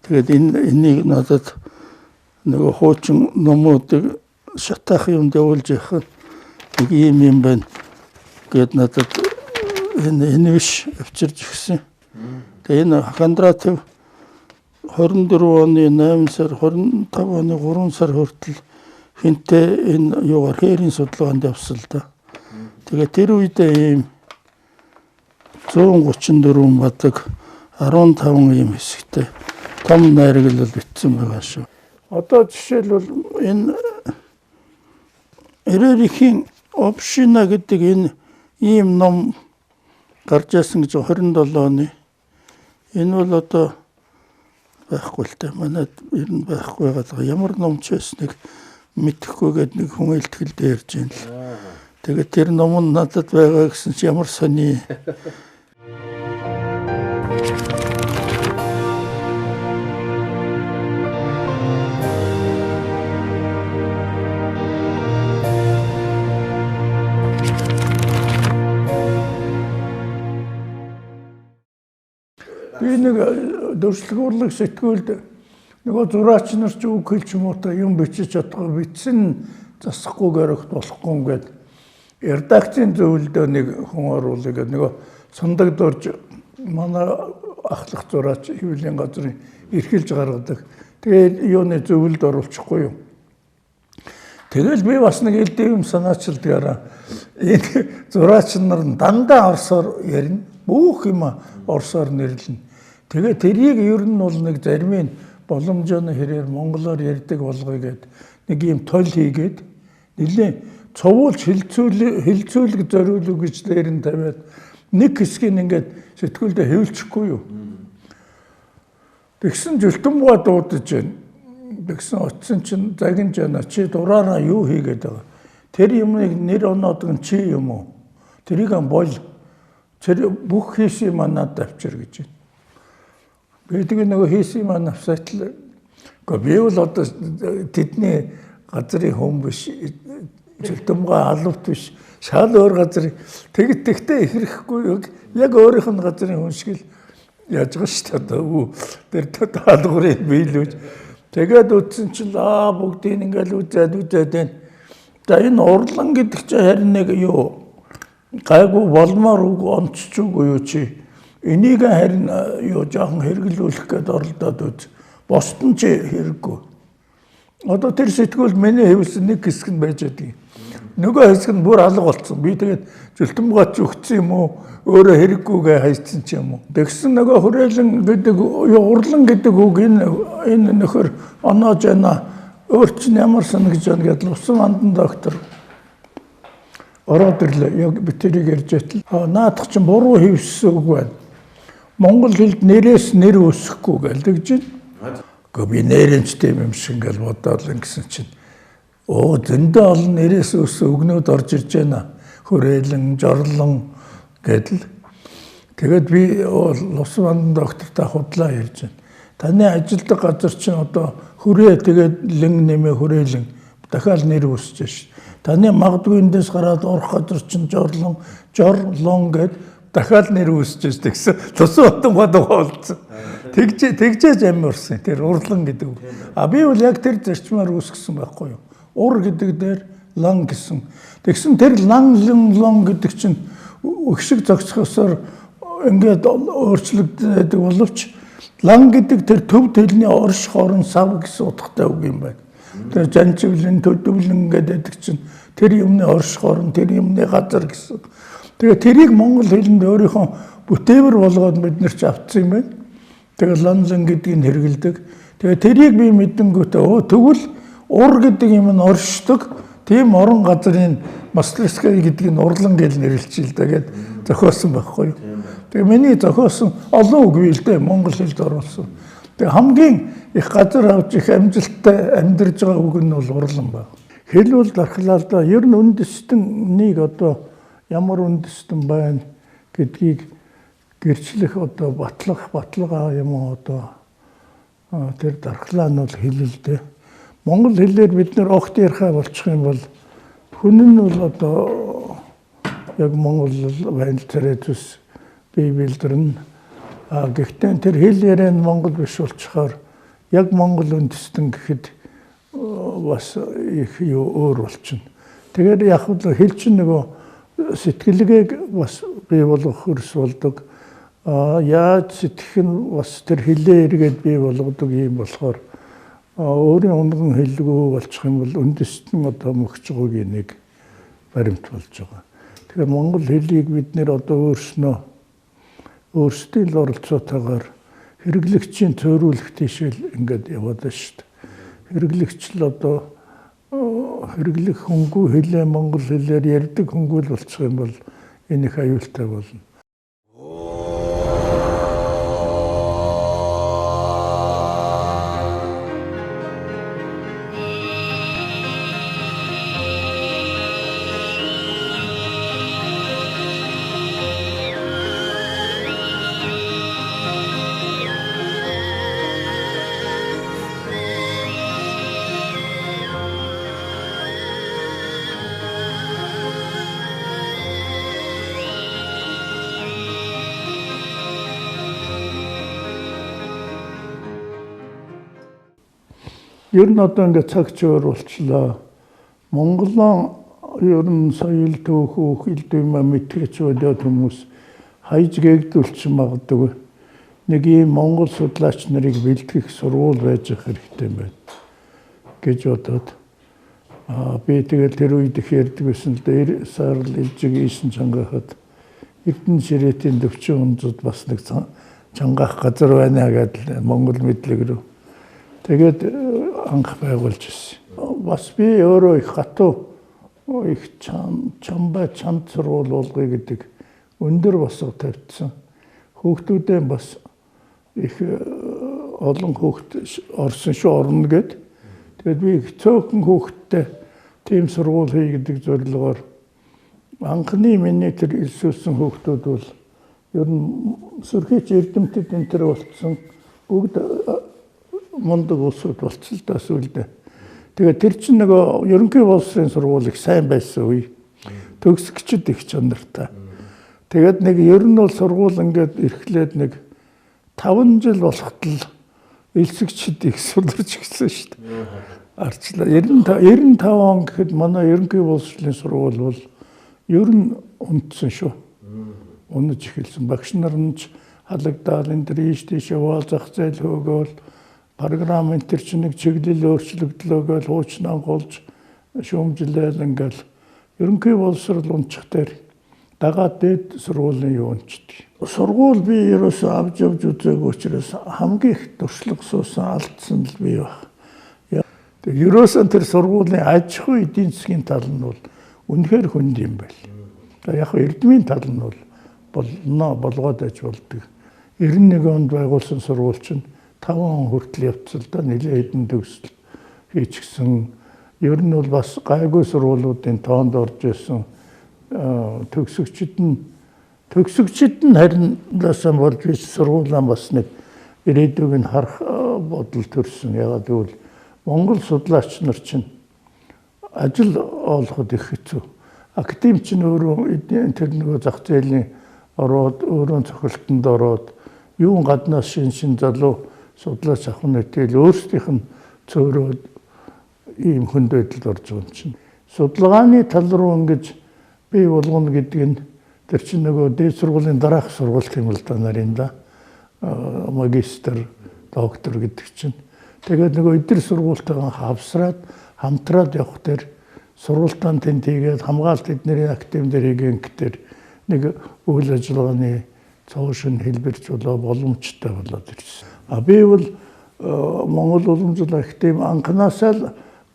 Тэгээд энийг надад нөгөө хуучин номуудыг шатаах юмд явуулж яхад нэг юм байна гэд надад энэ биш авчирж өгсөн. Тэгээд энэ Кондратов 24 оны 8 сар 25 оны 3 сар хүртэл хинтээ энэ юугаар хээрийн судалгаанд явсан л да. Тэгээд тэр үедээ ийм 134 бадаг 15 ийм хэсэгтэй том найраглал бичсэн байгаа шүү. Одоо жишээлбэл энэ Эрерхийн община гэдэг энэ ийм ном гарч ирсэн гэж 27 оны. Энэ бол одоо байхгүй л дээ. Манайд ер нь байхгүй байгаа. Ямар номч байсныг мэдэхгүйгээд нэг хүн илтгэл дээрж юм л. Тэгээд тэр ном нь надад байгаа гэсэн чи ямар сони. Би нэг дөрвөлгөөрлөг сэтгүүлд нөгөө зураач нар ч үг хэлж муутай юм бичиж чадгаа бичсэн засахгүйгээр өгт болохгүй ингээд редакцийн зөвлөдөө нэг хүн оруулъя гэдэг нөгөө сундаг дурж манай ахлах зураач хөвлийн газрын эрхэлж гаргадаг. Тэгээд юуны зөвлөлд оруулчихгүй юу. Тэгэл би бас нэг элдв юм санаачилдгаараа энэ зураач нар дандаа орсоор ярина. Бүх юм орсоор нэрлэнэ. Тэгээ тэрийг ер нь бол нэг зарим нь боломжооны хэрээр монголоор ярьдаг болгоё гэд нэг юм тойл хийгээд нэлээ цовуулж хилцүүлэг зориулуу гэж дээр нь тавиад нэг хэсгийг ингээд сэтгүүлдээ хэвлчихгүй юу. Тэгсэн Жөлтөнбаа дуудаж байна. Тэгсэн очсон чинь загинж байна. Чи дураараа юу хийгээд байгаа? Тэр юмыг нэр оноодог нь чи юм уу? Тэрийг бол тэр бүх хийсийг манад авчир гэж байна. Би тэгээ нөгөө хийсийг маань авсайтал. Гэхдээ би бол одоо тэдний газрын хүн биш. Жөлтөнбаа алавт биш. Шал өөр газрын тэгтээ ихэрэхгүй яг өөрийнх нь газрын хүн шиг л яаж байгаа шүү дээ. Одоо тэр даалгаврыг биелүүлж тэгээд үтсэн чинь бүгдийг ингээл үзээд байна. За энэ урлан гэдэг чинь харин нэг юу гайгүй болмоор үг онцчгүй юу чи. Энийг харин юу жоохон хэрэглүүлэх гээд оролдоод үз. Босд нь чи хэрэггүй. Одоо тэр сэтгүүл миний хэвлсэн нэг хэсэг нь байж байгаа. Нөгөө хэсэг нь бүр алга болсон. Би тэгээд Жөлтөнбаач өгсөн юм уу? Өөрөө хэрэггүйгээ хайцсан ч юм уу. Тэгсэн нөгөө хүрээлэн гэдэг урлан гэдэг үг энэ нөхөр оноож байна. Өөр чинь ямар санагж байна гэдэл Лувсан Мандан доктор ороод ирлээ. Яг би тэрийг ярьж байтал наадах чинь буруу хэвссэн үг байна. Монгол хэлд нэрээс нэр өсөхгүй гэлдэж байна. Гэхдээ би нэрэнчтэй юм шиг ингээл бодоод ингэсэн чинь зөндөө олон нэрээс өссөн үгнүүд орж ирж байна. Хүрээлэн, жорлон гэдэл. Тэгээд би Лувсан Мандан доктортай худлаа ярьж байна. Таны ажилладаг газар чинь одоо хүрээ тэгээд лэн нэмээ хүрээлэн дахиад нэр өсөж шээ. Таны магадгүй эндээс гараад орох газар чинь жорлон гэд дахиад нэр өсөж гэсэн. Лувсан Мандан бодсон. Тэгжээж амирсан. Тэр урлан гэдэг. Би бол яг тэр зарчмаар үүсгэсэн байхгүй юу. Ур гэдэг дээр лан гэсэн. Тэгсэн тэр лан гэдэг чинь өгшиг зогсохосоор ингээд өөрчлөгдөж боловч лан гэдэг тэр төв төлний орш хорон сав гэсэн утгатай үг юм байна. Тэгээ жанчивлэн төдөвлөн гэдэг чинь тэр юмны орш хорон, тэр юмны газар гэсэн. Тэгээ тэрийг монгол хэлэнд өөрийнхөө бүтээвэр болгоод бид нар ч авцсан юм байна. Тэгээ ланзан гэдгийг хэрэгэлдэг. Тэгээ тэрийг би мэдэнгүүтээ тэгвэл ур гэдэг юм нь оршдог. Тийм орон газрын Мастерская гэдгийг урлан гэж нэрлэжил тэгээд зохиосон байхгүй юу. Тэгээ миний зохиосон олон үг бий л дээ монгол хэлд оруулсан. Тэгээ хамгийн их газар авч их амжилттай амьдарж байгаа үг нь бол урлан байна. Хэл бол дархлаалдаа ер нь үндэстнийг одоо ямар үндэстэн байна гэдгийг гэрчлэх одоо батлага юм уу одоо тэр дархлаа нь бол хэлэлдэ. Монгол хэлээр бид нэр огт ярихаа болчих юм бол хүн нь бол одоо яг монгол байна царайдус бие билдэрнэ. Гэхдээ тэр хэл яриа нь монгол биш болчихоор яг монгол үндэстэн гэхэд бас их өөр болчихно. Тэгээд яг хэл чинь нөгөө сэтгэлгээг бас бий болгох хөрс болдог. Яаж сэтгэх нь бас тэр хэлээ эргээд бий болгодог юм болохоор өөрийн унган хэллэгөө болчих юм бол үндэстэн одоо мөхж байгаагийн нэг баримт болж байгаа. Тэгэхээр монгол хэлийг бид нэр одоо өөрсдийн л оролцоотойгоор хэрэглэгчийн цөөрүүлэх тийшэл ингээд яваад байна шүү дээ. Хэрэглэгч л одоо хэрэглэх хөнгүү хэлээ монгол хэлээр ярьдаг хөнгүү л болчих юм бол энэ их аюултай болно. Ер нь одоо ингээд цаг зуур болчлаа. Монголын ер нь соёл төөхөх илдэм мэтгэж байгаа хүмүүс хайж гээгдүүлсэн магадгүй. Нэг ийм монгол судлаач нарыг бэлтгэх сургууль байж хэрэгтэй байна гэж бодоод би тэгэл тэр үед их ярьдаг байсан л дээ. Сарл Илжиг ийсэн чангахад Эрдэнэ ширээтийн төвчин хүнзүүд бас нэг чангаах газар байна гэдэг монгол мэдлэг рүү. Тэгээд анх байгуулж ирсэн. Бас би өөрөө их хатуу их чамбай чамд сургууль болгоё гэдэг өндөр босго тавьдсан. Хүүхдүүдээ бас их олон хүүхд орсон шүү орно гэд. Тэгээд би цөөхөн хүүхдтэй тийм сургууль хий гэдэг зорилгоор анхны миний тэр илсүүлсэн хүүхдүүд бол ер нь сөрхийч эрдэмтэд энэ төр болцсон бүгд мундаг улсууд болцсон л да сүлдээ. Тэгээд тэр чинь нөгөө ерөнхий боловсрын сургууль их сайн байсан үе. Төгсгчд их чанартай. Тэгээд нэг ер нь бол сургууль ингээд эрхлээд нэг 5 жил болоход л элсэгчд их сурч гисэн шүү дээ. Арчлаа 95 он гэхэд манай ерөнхий боловсрын сургууль бол ер нь унтсан шүү. Унаж эхэлсэн. Багш нар нь халагдаад энэ төр ийш тийш яваа зах зээл хөөгөөл програм энэ төр чинь нэг чиглэл өөрчлөгдлөө гэж хуучнаа голж шүүмжлээл ингээл ерөнхий боловсрол унчих дээр дагаад дээд сургуулийн юу унчдаг. Сургууль би ерөөсөө авч үзээгүй учраас хамгийн их туршлага суусан алдсан л би баг. Тэгээ ерөөсөө тэр сургуулийн аж ахуй эдийн засгийн тал нь бол үнэхээр хүнд юм байл. Тэгээ яг эрдмийн тал нь бол болгоод аж болдог. 91 онд байгуулсан сургууль чинь 5 он хүртэл явцсан л да нэлээд хэдэн төгсөл хийчихсэн. Ер нь бол бас гайгүй сургуулиудын тоонд орж ирсэн. Төгсөгчд нь харин ласан болж биш сургуулаа бас нэг ирээдүйг нь харах бодол төрсөн. Ягаад гэвэл монгол судлаач нар чинь ажил олоход их хэцүү. Академич нь өөрөө тэр нэг зах зээлийн ороод өөрөө цохилтонд ороод юун гаднаас шин залуу судлаач авах нь тэгэл өөрсдийнх нь цөөрөөд ийм хүнд байдалд орж байгаа юм чинь. Судалгааны тал руу ингэж бий болгоно гэдэг нь тэр чинь нөгөө дээд сургуулийн дараах сургууль юм л да нарийн да магистр доктор гэдэг чинь. Тэгээд нөгөө эдгээр сургуультайгаа хавсраад хамтраад явах дээр сургуультан тэнд хийгээд хамгаалалт эднэрийн актив дээр хийгэн гэтэр нэг үйл ажиллагааны цоошин хэлбэржүүлээ боломжтой болоод ирсэн. Би бол Монгол уламжлал актив анхнаасаа л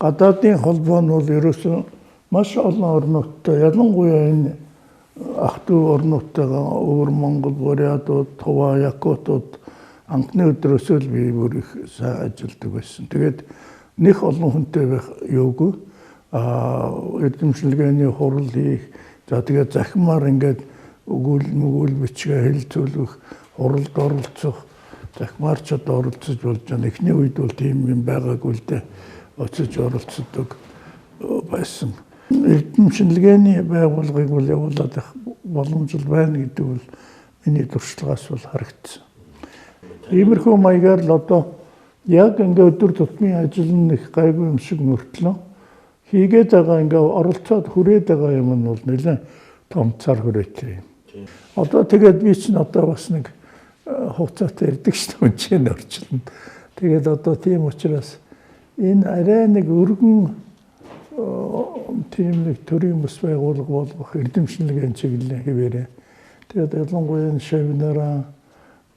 гадаадын холбоо нь бол ерөөсөн маш олон орнуудтай ялангуяа энэ ах トゥ орнуудтайгаа өвөр Монгол, Бурятууд, Тува, Якутууд анхны өдрөөсөө л би бүр их сайн ажилладаг байсан. Тэгээд нэх олон хүнтэй байх юугүй эрдэмшлэгээний хурал хийх. За тэгээд захимаар ингээд өгүүл бичгээ хэлцүүлэх, хуралд оролцох, захимаарчд оролцож болж байгаа. Эхний үед бол тийм юм байгаагүй л дээ. Очиж оролцдог байсан. Эрдэмшлэгээний байгууллагыг бол явуулаад боломжтой байна гэдэг бол миний туршлагаас бол харагдсан. Иймэрхүү маягаар л одоо яг ингээд өдөр тутмын ажил нь их гайгүй юм шиг мөртлөө хийгээд байгаа ингээд оролцоод хүрээд байгаа юм нь бол нэлээд том цар хүрээтэй юм. Одоо тэгээд би чинь одоо бас нэг хугацаатай ирдэг шүү дээ үнчээр орчлон. Тэгээд одоо тийм учраас энэ арай нэг өргөн тийм нэг төрийн бас байгууллага болгох эрдэмшлэгийн чиглэлийн хэвээрээ. Тэгээд ялангуяа энэ шавнараа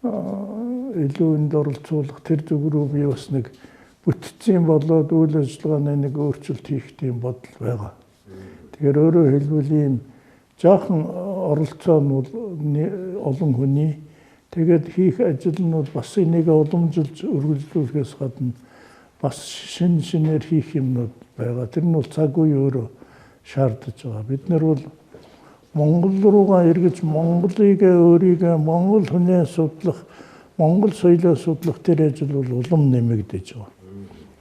илүү энд оролцуулах тэр зүг рүү би бас нэг бүтцийн болоод үйл ажиллагааны нэг өөрчлөлт хийх тийм бодол байгаа. Тэгэхээр өөрөөр хэлбэл ийм жаахан оролцоо нь бол олон хүний тэгээд хийх ажил нь бол бас энийг уламжилж үргэлжлүүлэхээс гадна бас шинээр хийх юмнууд байгаа. Тэр нь бол цаг үе өөрөө шаардаж байгаа. Бид нар бол Монгол руугаа эргэж Монголыг өөрийгөө Монгол хүнээ судлах, Монгол соёлоо судлах тэр ажил бол улам нэмэгдэж байгаа.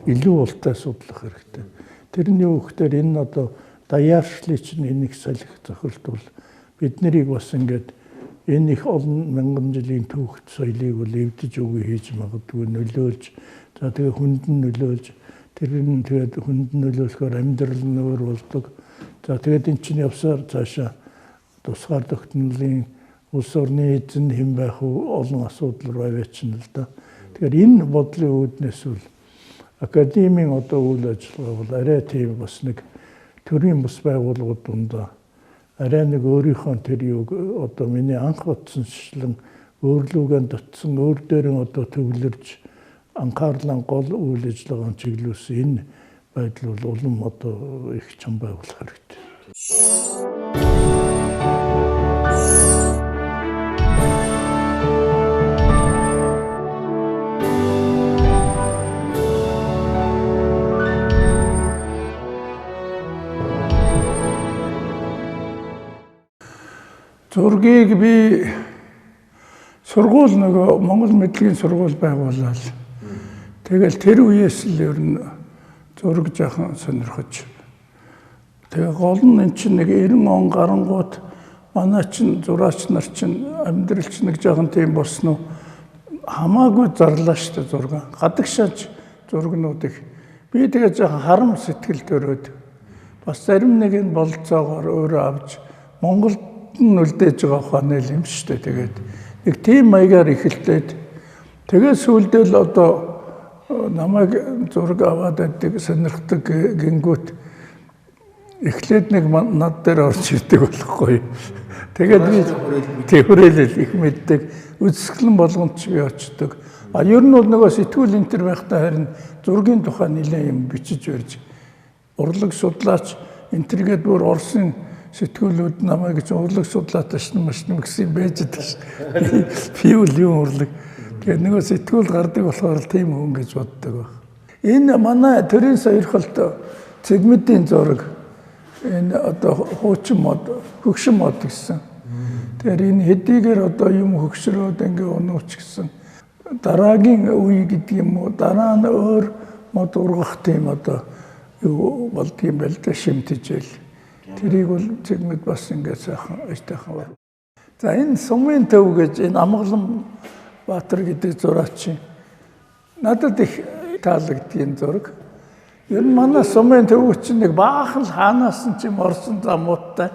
Илүү ултай судлах хэрэгтэй. Тэрний үгээр энэ одоо даяаршлын энийг салхих зохилт бол бид нарыг бас ингээд энэ их олон мянган жилийн түүхт соёлыг бол эвдэж өгөө хийж магадгүй нөлөөлж, за тэгээ хүнд нь нөлөөлж, тэр нь тэгээд хүнд нь нөлөөлөхөөр амьдрал нь өөр болдог. За тэгээд эн чинь явсаар цаашаа тусгаар тогтнолын улс орны эзэн хэн байх олон асуудал руу авчина л да. Тэгэхээр энэ бодлын үүднээс бол академийн одоо үйл ажиллагаа бол арай тийм бас нэг төрийн бас байгууллагууд дундаа арай нэг өөрийнхөө тэр юг одоо миний анх бодсончлан өөрлөгөө дотсон өөр дээрэн одоо төвлөрж анхаарлан гол үйл ажиллагааны чиглүүлсэн энэ байдал бол улам одоо их чам байгуулах хэрэгтэй. Зургийг би сургууль нөгөө Монгол мэдлэгийн сургууль байгуулаад тэгэл тэр үеэс л ер нь зураг жаахан сонирхож. Тэгээ гол нь эн чинь нэг 90 он гарангууд манай чинь зураач нар чинь амьдрал чинь нэг жаахан тийм болсон уу хамаагүй зарлаа шүү дээ зураг. Гадагшааж зургнууд их. Би тэгээ жаахан харам сэтгэл төрөөд бас зарим нэг нь болцоогоор өөрөө авч Монголд үлдээж байгаа ухааны юм шүү дээ. Тэгээд нэг тийм маягаар эхэлээд тэгээд сүүлдээ л одоо намайг зураг аваад байдаг сонирхдаг гингүүт эхлээд нэг над дээр орж ирдэг болохгүй. Тэгээд би хүрээлэл их мэддэг үзэсгэлэн болгонд ч би очдог. Ер нь бол нөгөө сэтгүүл энтер байхдаа харин зургийн тухай нэлээд юм бичиж барьж урлаг судлаач энтергээд бүр Орсын сэтгүүлүүд намайг ч урлаг судлаатай маш гэсэн байж байгаа. Би үл юм урлаг. Тэгээ нөгөө сэтгүүл гардаг болохоор тийм хүн гэж боддог баг. Энэ манай төрийн сойрхолт цэгмэдийн зураг энэ одоо хуучин мод, хөгшин мод гэсэн. Тэгэхээр энэ хэдийгээр одоо юм хөгшрөөд ингээ унууч гэсэн. Дараагийн үе гэдэг юм уу? Дараа нь өөр мод ургах тийм одоо юу болдгийм байл да шимтжээл. Тэрийг бол цэгмэд бас ингээ сайхан ажтайхан бар. За энэ Сумын төв гэж энэ Амгалан Баатар гэдэг зураач надад их таалагдгийн зураг. Ер нь манай Сумын төв чинь нэг баахан хаанаас нь чим орсон замуудтай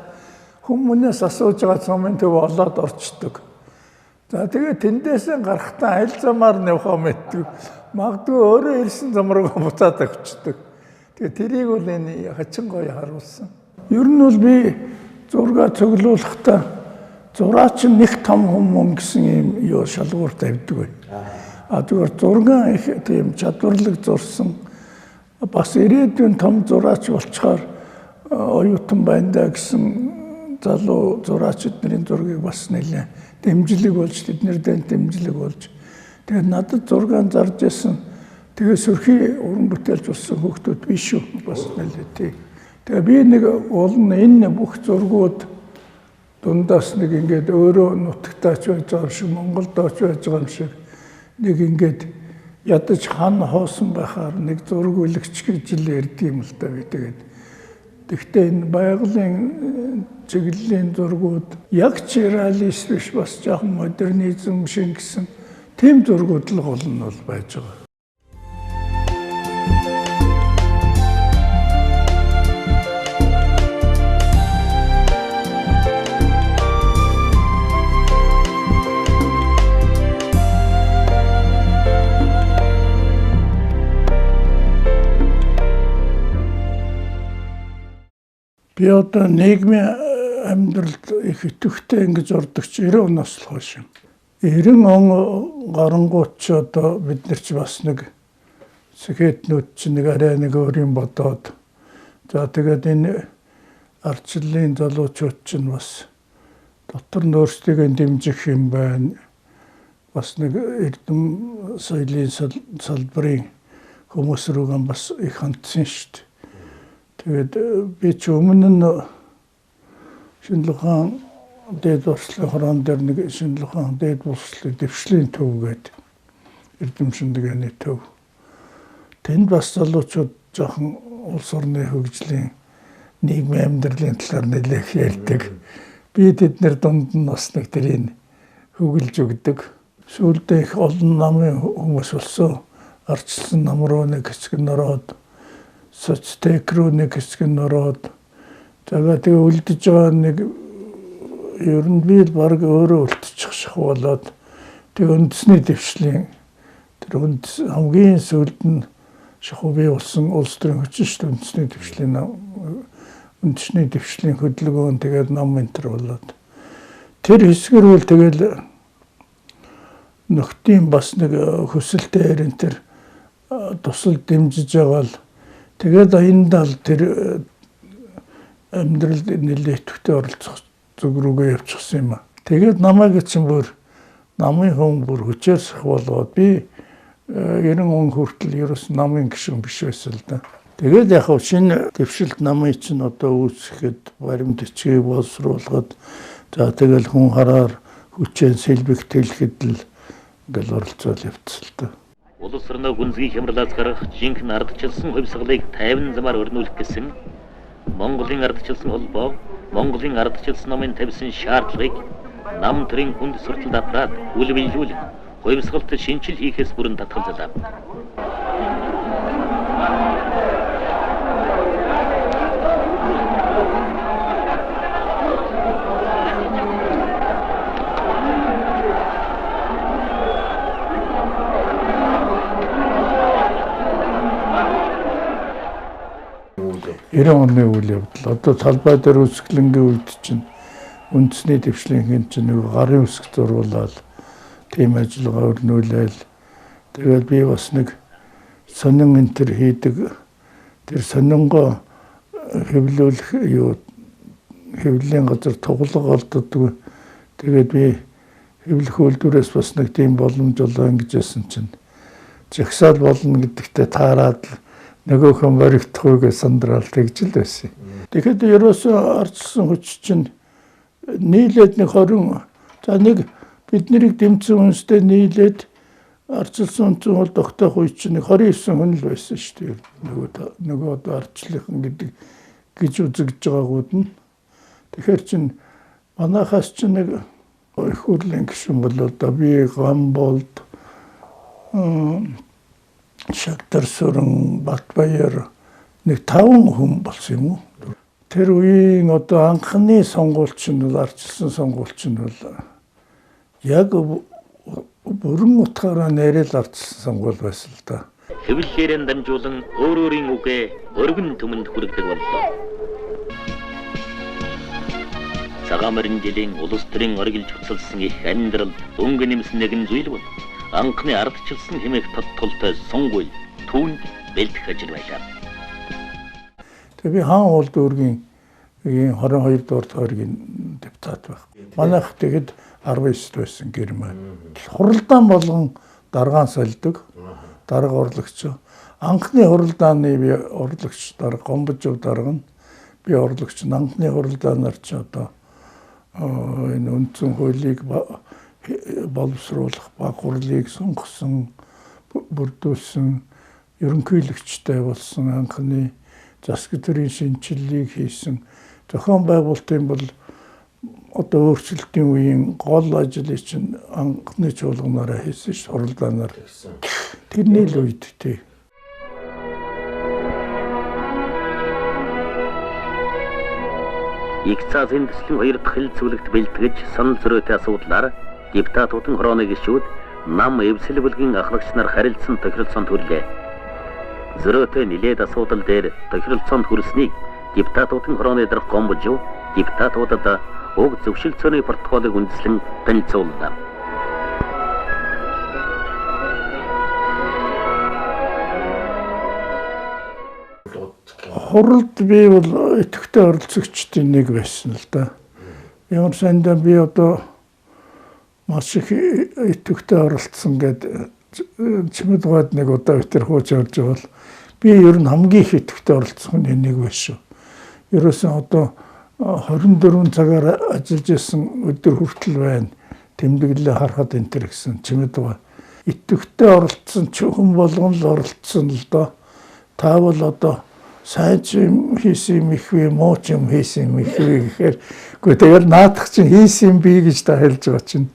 хүмүүнээс асууж байгаа Сумын төв олоод орчдөг. За тэгээ тэндээсээ гарахтаа аль замаар явахаа мэддэг. магадгүй өөрөө ирсэн замруугаа буцаад авчдаг. Тэгээ тэрийг бол энэ хачин гоё харуулсан. Ер нь бол би зураг цуглуулахдаа зураач нэг том хүн гэсэн ийм юу шалгуур тавьдаг бай. Зүгээр зураг их тийм чадварлаг зурсан бас ирээдүйн том зураач болчихоор оюутан байна да гэсэн залуу зураачдын зургийг бас нэлээ дэмжлэг болж тэднэрдээ дэмжлэг болж тэгээд надад зургаан зарж исэн тэгээ сөрхий уран бүтээлч болсон хүүхдүүд биш үү бас нэлээ тий. Тэгээ би нэг олон энэ бүх зургууд дундаас нэг ингээд өөрөө нутагтаач байж байгаа шиг Монголд очиж байж байгаа юм шиг нэг ингээд ядаж хан хоосон байхаар нэг зураг үлгч гэж л ярьд юм л да би тэгээд. Гэхдээ энэ байгалийн чиглэлийн зургууд яг ч реалист биш бас жоохон модернизм шингэсэн тийм зургууд л гол нь бол байж байгаа. Би одоо нийгмийн амьдралд их идэвхтэй ингэж ордог чи 90 оноос л хойш юм. 90 он гарангуут ч одоо бид нар ч бас нэг сэхэтнүүд чи нэг арай нэг өөр юм бодоод за тэгээд энэ ардчлалын залуучууд ч бас дотор нь өөрсдийгөө дэмжих юм байна. Бас нэг эрдэм соёлын салбарын хүмүүс рүүгээ бас их хандсан шүү дээ. Тэгээд би ч өмнө нь Шинжлэх ухаан дээд боловсролын хорон дээр нэг Шинжлэх ухаан дээд боловсролын дэвшлийн төв гэдэг эрдэм шиндэгээний төв. Тэнд бас залуучууд жоохон улс орны хөгжлийн нийгмийн амьдралын талаар нэлээх ярьдаг. Би тэднэр дунд нь бас нэг тэрийг хөглж өгдөг. Сүүлдээ их олон намын хүмүүс болсон. Ардчилсан нам руу нэг хэсэг нь ороод соцтек руу нэг хэсэг нь ороод тэгээ үлдэж байгаа нэг ер нь би л баг өөрөө үлдчих шах болоод тэгээ үндэсний дэвшлийн тэр хамгийн сүүлд нь шахуу бий болсон улс төрийн хүчин шүү дээ үндэсний дэвшлийн хөдөлгөөн тэгээд ном энтер болоод тэр хэсгэр үл тэгэл нөхдийн бас нэг хөсөлтөөр энэ тэр тусал дэмжиж байгаа л тэгээд аяндаа л тэр амьдралд нэлээд идэвхтэй оролцох зүг рүүгээ явчихсан юм а. Тэгээд намайг чинь бүр намын хүн бүр хүчээр сах болгоод би 90 он хүртэл ерөөс намын гишүүн биш байсан л да. Тэгээд яг шинэ дэвшилт намын чинь одоо үүсгэхэд баримт бичгийг боловсруулахад за тэгэл хүн хараар хүчээр сэлбэгтэлэхэд л ингээл оролцоод явцсан л да. Улс орны гүнзгий хямралаас гарах жинхэнэ ардчилсан хувьсгалыг тайван замаар өрнүүлэх гэсэн Монголын ардчилсан холбоо, Монголын ардчилсан намын тавьсан шаардлагыг нам төрийн хүнд сурталд аппарат үл биелүүлэх, хувьсгалт шинжил хийхээс бүрэн татгалзлаа. Оны үйл явдал. Одоо талбай дээр үсгэлэнгийн үед чинь үндэсний дэвшлийн чинь нэг гарын үсэг зурвуулаад тийм ажиллагаа өрнүүлээл. Тэгээд би бас нэг сонин энтер хийдэг. Тэр сонингоо хэвлүүлэх юу хэвлэлийн газар тоглог олддог. Тэгээд би хэвлэх үйлдвэрээс бас нэг тийм боломж олоо ингэжсэн чинь жагсаал болно гэдэгтээ таарад нөгөөхөн баригдахгүйгээ сандрал тэгж л байсан. Тэгэхэд ерөөсөө ардчилсан хүч чинь нийлээд нэг 20 за нэг бид нарыг дэмжсэн үнстэй нийлээд ардчилсан хүн бол тогтоох үе чинь 29 хүн л байсан шүү дээ. Нөгөө ардчлалын гэдэг гэж үзэгдэж байгаагууд нь. Тэгэхээр чинь манайхаас чинь нэг их хурлын гишүүн бол одоо би Гамболд Шагтар Сүрэн, Батбаяр нэг 5 хүн болсон юм уу? Тэр үеийн одоо анхны сонгуульч нь бол ардчилсан сонгуульч нь бол яг бүрэн утгаараа нэрэл ардсан сонгуул байсан л да. Хэвлэлээрэн дамжуулан өөрийн үгээ өргөн түмэнд хүргэдэг боллоо. Цагаан морин жилийн улс төрийн оргилж буцалсан их амьдрал өнгө нэмсэн нэгэн зүйл бол анхны ардчилсан хэмээх тултай сонгуул түүнд бэлдэх ажил байлаа. Тэгээ би хаан уул дүүргийн 22 дугаар тойргийн депутат байх. Манайх тэгэд 19 байсан гэрмээ. Хуралдаан болгон даргаан сольдог. Дарга орлогч. Анхны хуралдааны би орлогч дарга Гомбожов дарга нь би орлогч. Анхны хуралдаанаар ч одоо энэ үндсэн хуулийг боловсруулах, баг хурлыг сонгосон, бүрдүүлсэн, ерөнхийлөгчтэй болсон анхны засаг төрийн шинжилгээг хийсэн зохион байгуулалтын бол одоо өөрчлөлтийн үеийн гол ажлыг чинь анхны чуулганаараа хийсэн ш хуралдаанаар тэрний л үед тий. Их цаазын төслийн 2 дахь хил зүйлэгт бэлтгэж санал зөрөөтэй асуудлаар депутатуудын хорооны гишүүд нам эвсэл бүлгийн ахлагч нар харилцсан тохиролцоонд хүрлээ. Зөрөөтэй нилээд асуудал дээр тохиролцоонд хүрснийг депутатуудын хорооны дарга Гомбожов депутатуудад уг зөвшөлтсөний протоколыг үндэслэн танилцууллаа. Хуралд би бол идэвхтэй оролцогчдын нэг байсан л да. Ямар сандаа би одоо маш их идэвхтэй оролцсон гэдэг чимэд гоод нэг удаа өтер хууч орж байгаа бол би ер нь хамгийн их идэвхтэй оролцсон нэг байсан шүү. Ерөөсөн одоо 24 цагаар ажиллаж исэн өдөр хүртэл байна. Тэмдэглэлээ харахад энэ төр гэсэн чимэд гоо. Идэвхтэй оролцсон хүн болгон л оролцсон л доо. Та бол одоо сайн юм хийсэн юм их вэ, муу юм хийсэн юм их вэ гэхээр үгүй тэгэл наадах чинь хийсэн юм би гэж та хэлж байгаа чинь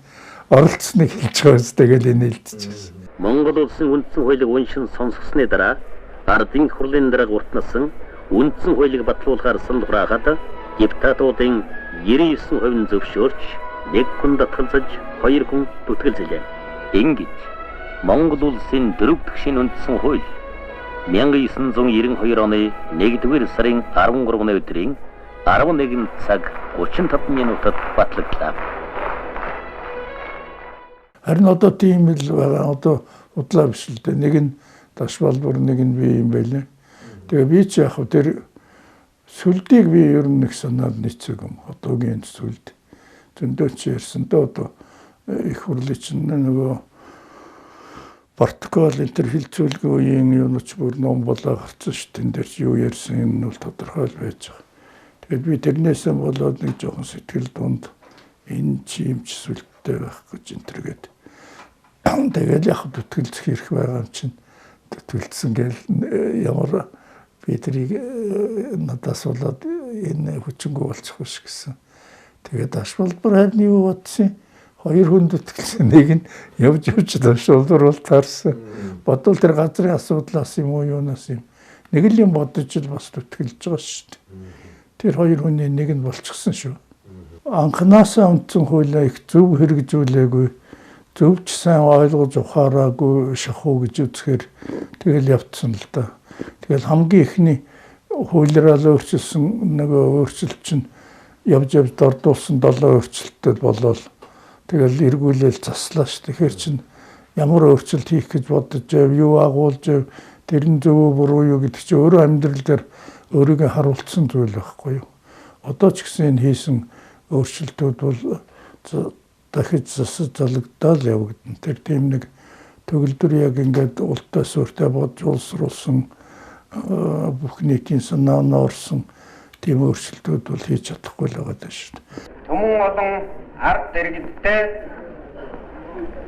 оролцсныг хэлж байгаа үс тэгэл энэ хэлчихсэн. Монгол улсын үндсэн хуулийг уншин сонсгосны дараа ардын хурлын дарга уртнасан үндсэн хуулийг батлуулахаар санал хураахад депутатуудын 99% зөвшөөрч 1 хүн татгалзаж 2 хүн зүтгэлзэлээ. Ингэж Монгол улсын 4 дахь шинэ үндсэн хууль 1992 оны 1-р сарын 13-ны өдрийн 11 цаг 35 минутад батлагдлаа. Харин одоо тийм л байгаа. Одоо удлаа биш л дээ. Нэг нь Дашбалбар, нэг нь би юм байлаа. Тэгээ би ч яг тэр сүлдийг би ер нь нэг санаад нийцэг юм. Одоогийн сүлд. Зөндөө ч ярьсан доо одоо их хурлын чинь нөгөө протокол энэ хилцүүлгийн үеийн юуч бүр ном болоо гарсан ш тэн дээр юу ярьсан юм нь бол тодорхой байж байгаа. Тэгээд би тэрнээсээ болоод нэг жоохон сэтгэл дунд энэ чимч сүлдтэй байх гэж энтергээд. Тэгээд яг зүтгэлцэх хэрэг байгаа юм чинь зүтгэлцсэн гэл ямар би тэрийг надаас болоод энэ хүчингүү болчих биш гэсэн. Тэгээд Дашбалбар харин юу бодсон? 2 хүн зүтгэлсэн нэг нь явж Дашбалбар бол таарсан. Бодвол тэр газрын асуудлаас юм уу юунаас юм. Нэг л юм бодож л бас зүтгэлж байгаа шүү дээ. Тэр 2 хүний нэг нь болчихсон шүү. Анхнаасаа үндсэн хуулиа их зөв хэрэгжүүлээгүй, зөвч сайн ойлгож ухаараагүй шахуу гэж үзэхээр тэгэл явцсан л да. Тэгэл хамгийн ихний хуулиараа л өөрчилсөн нөгөө өөрчлөлт чинь явж дордуулсан 7 өөрчлөлтөд болол тэгэл эргүүлэл заслаа ш. Тэгэхээр чин ямар өөрчлөлт хийх гэж бодож байв, юу агуулж, тэр нь зөв буруу юу гэдэг чинь өөрөө амьдрал дээр өөрийгөө харуулсан зүйл байхгүй юу. Одоо ч гэсэн энэ хийсэн өөрчлөлтүүд бол дахиж засаж залгадаад явагдана. Тэр тийм нэг төгөлдөр яг ингээд ултай суурьтай боджуулсан бүх нийтийн санаанд орсон тийм өөрчлөлтүүд бол хийж чадахгүй л байгаа шүү дээ. Түмэн олон ард иргэдтэй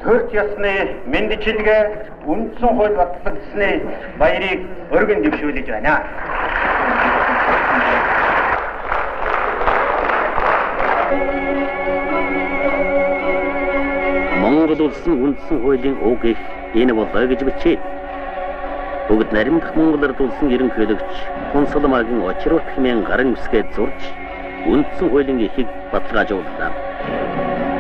төрч ёсны мэндчилгээ үндсэн хууль батлагдсны баярыг өргөн дэвшүүлж байна. Монгол улсын үндсэн хуулийн уг их энэ болоо гэж бичээд бүгд наримдах Монгол ард улсын ерөнхийлөгч Консулмагийн очрот хэмээн гарын үсгээд зурж үндсэн хуулийн ихийг баталгаажууллаа.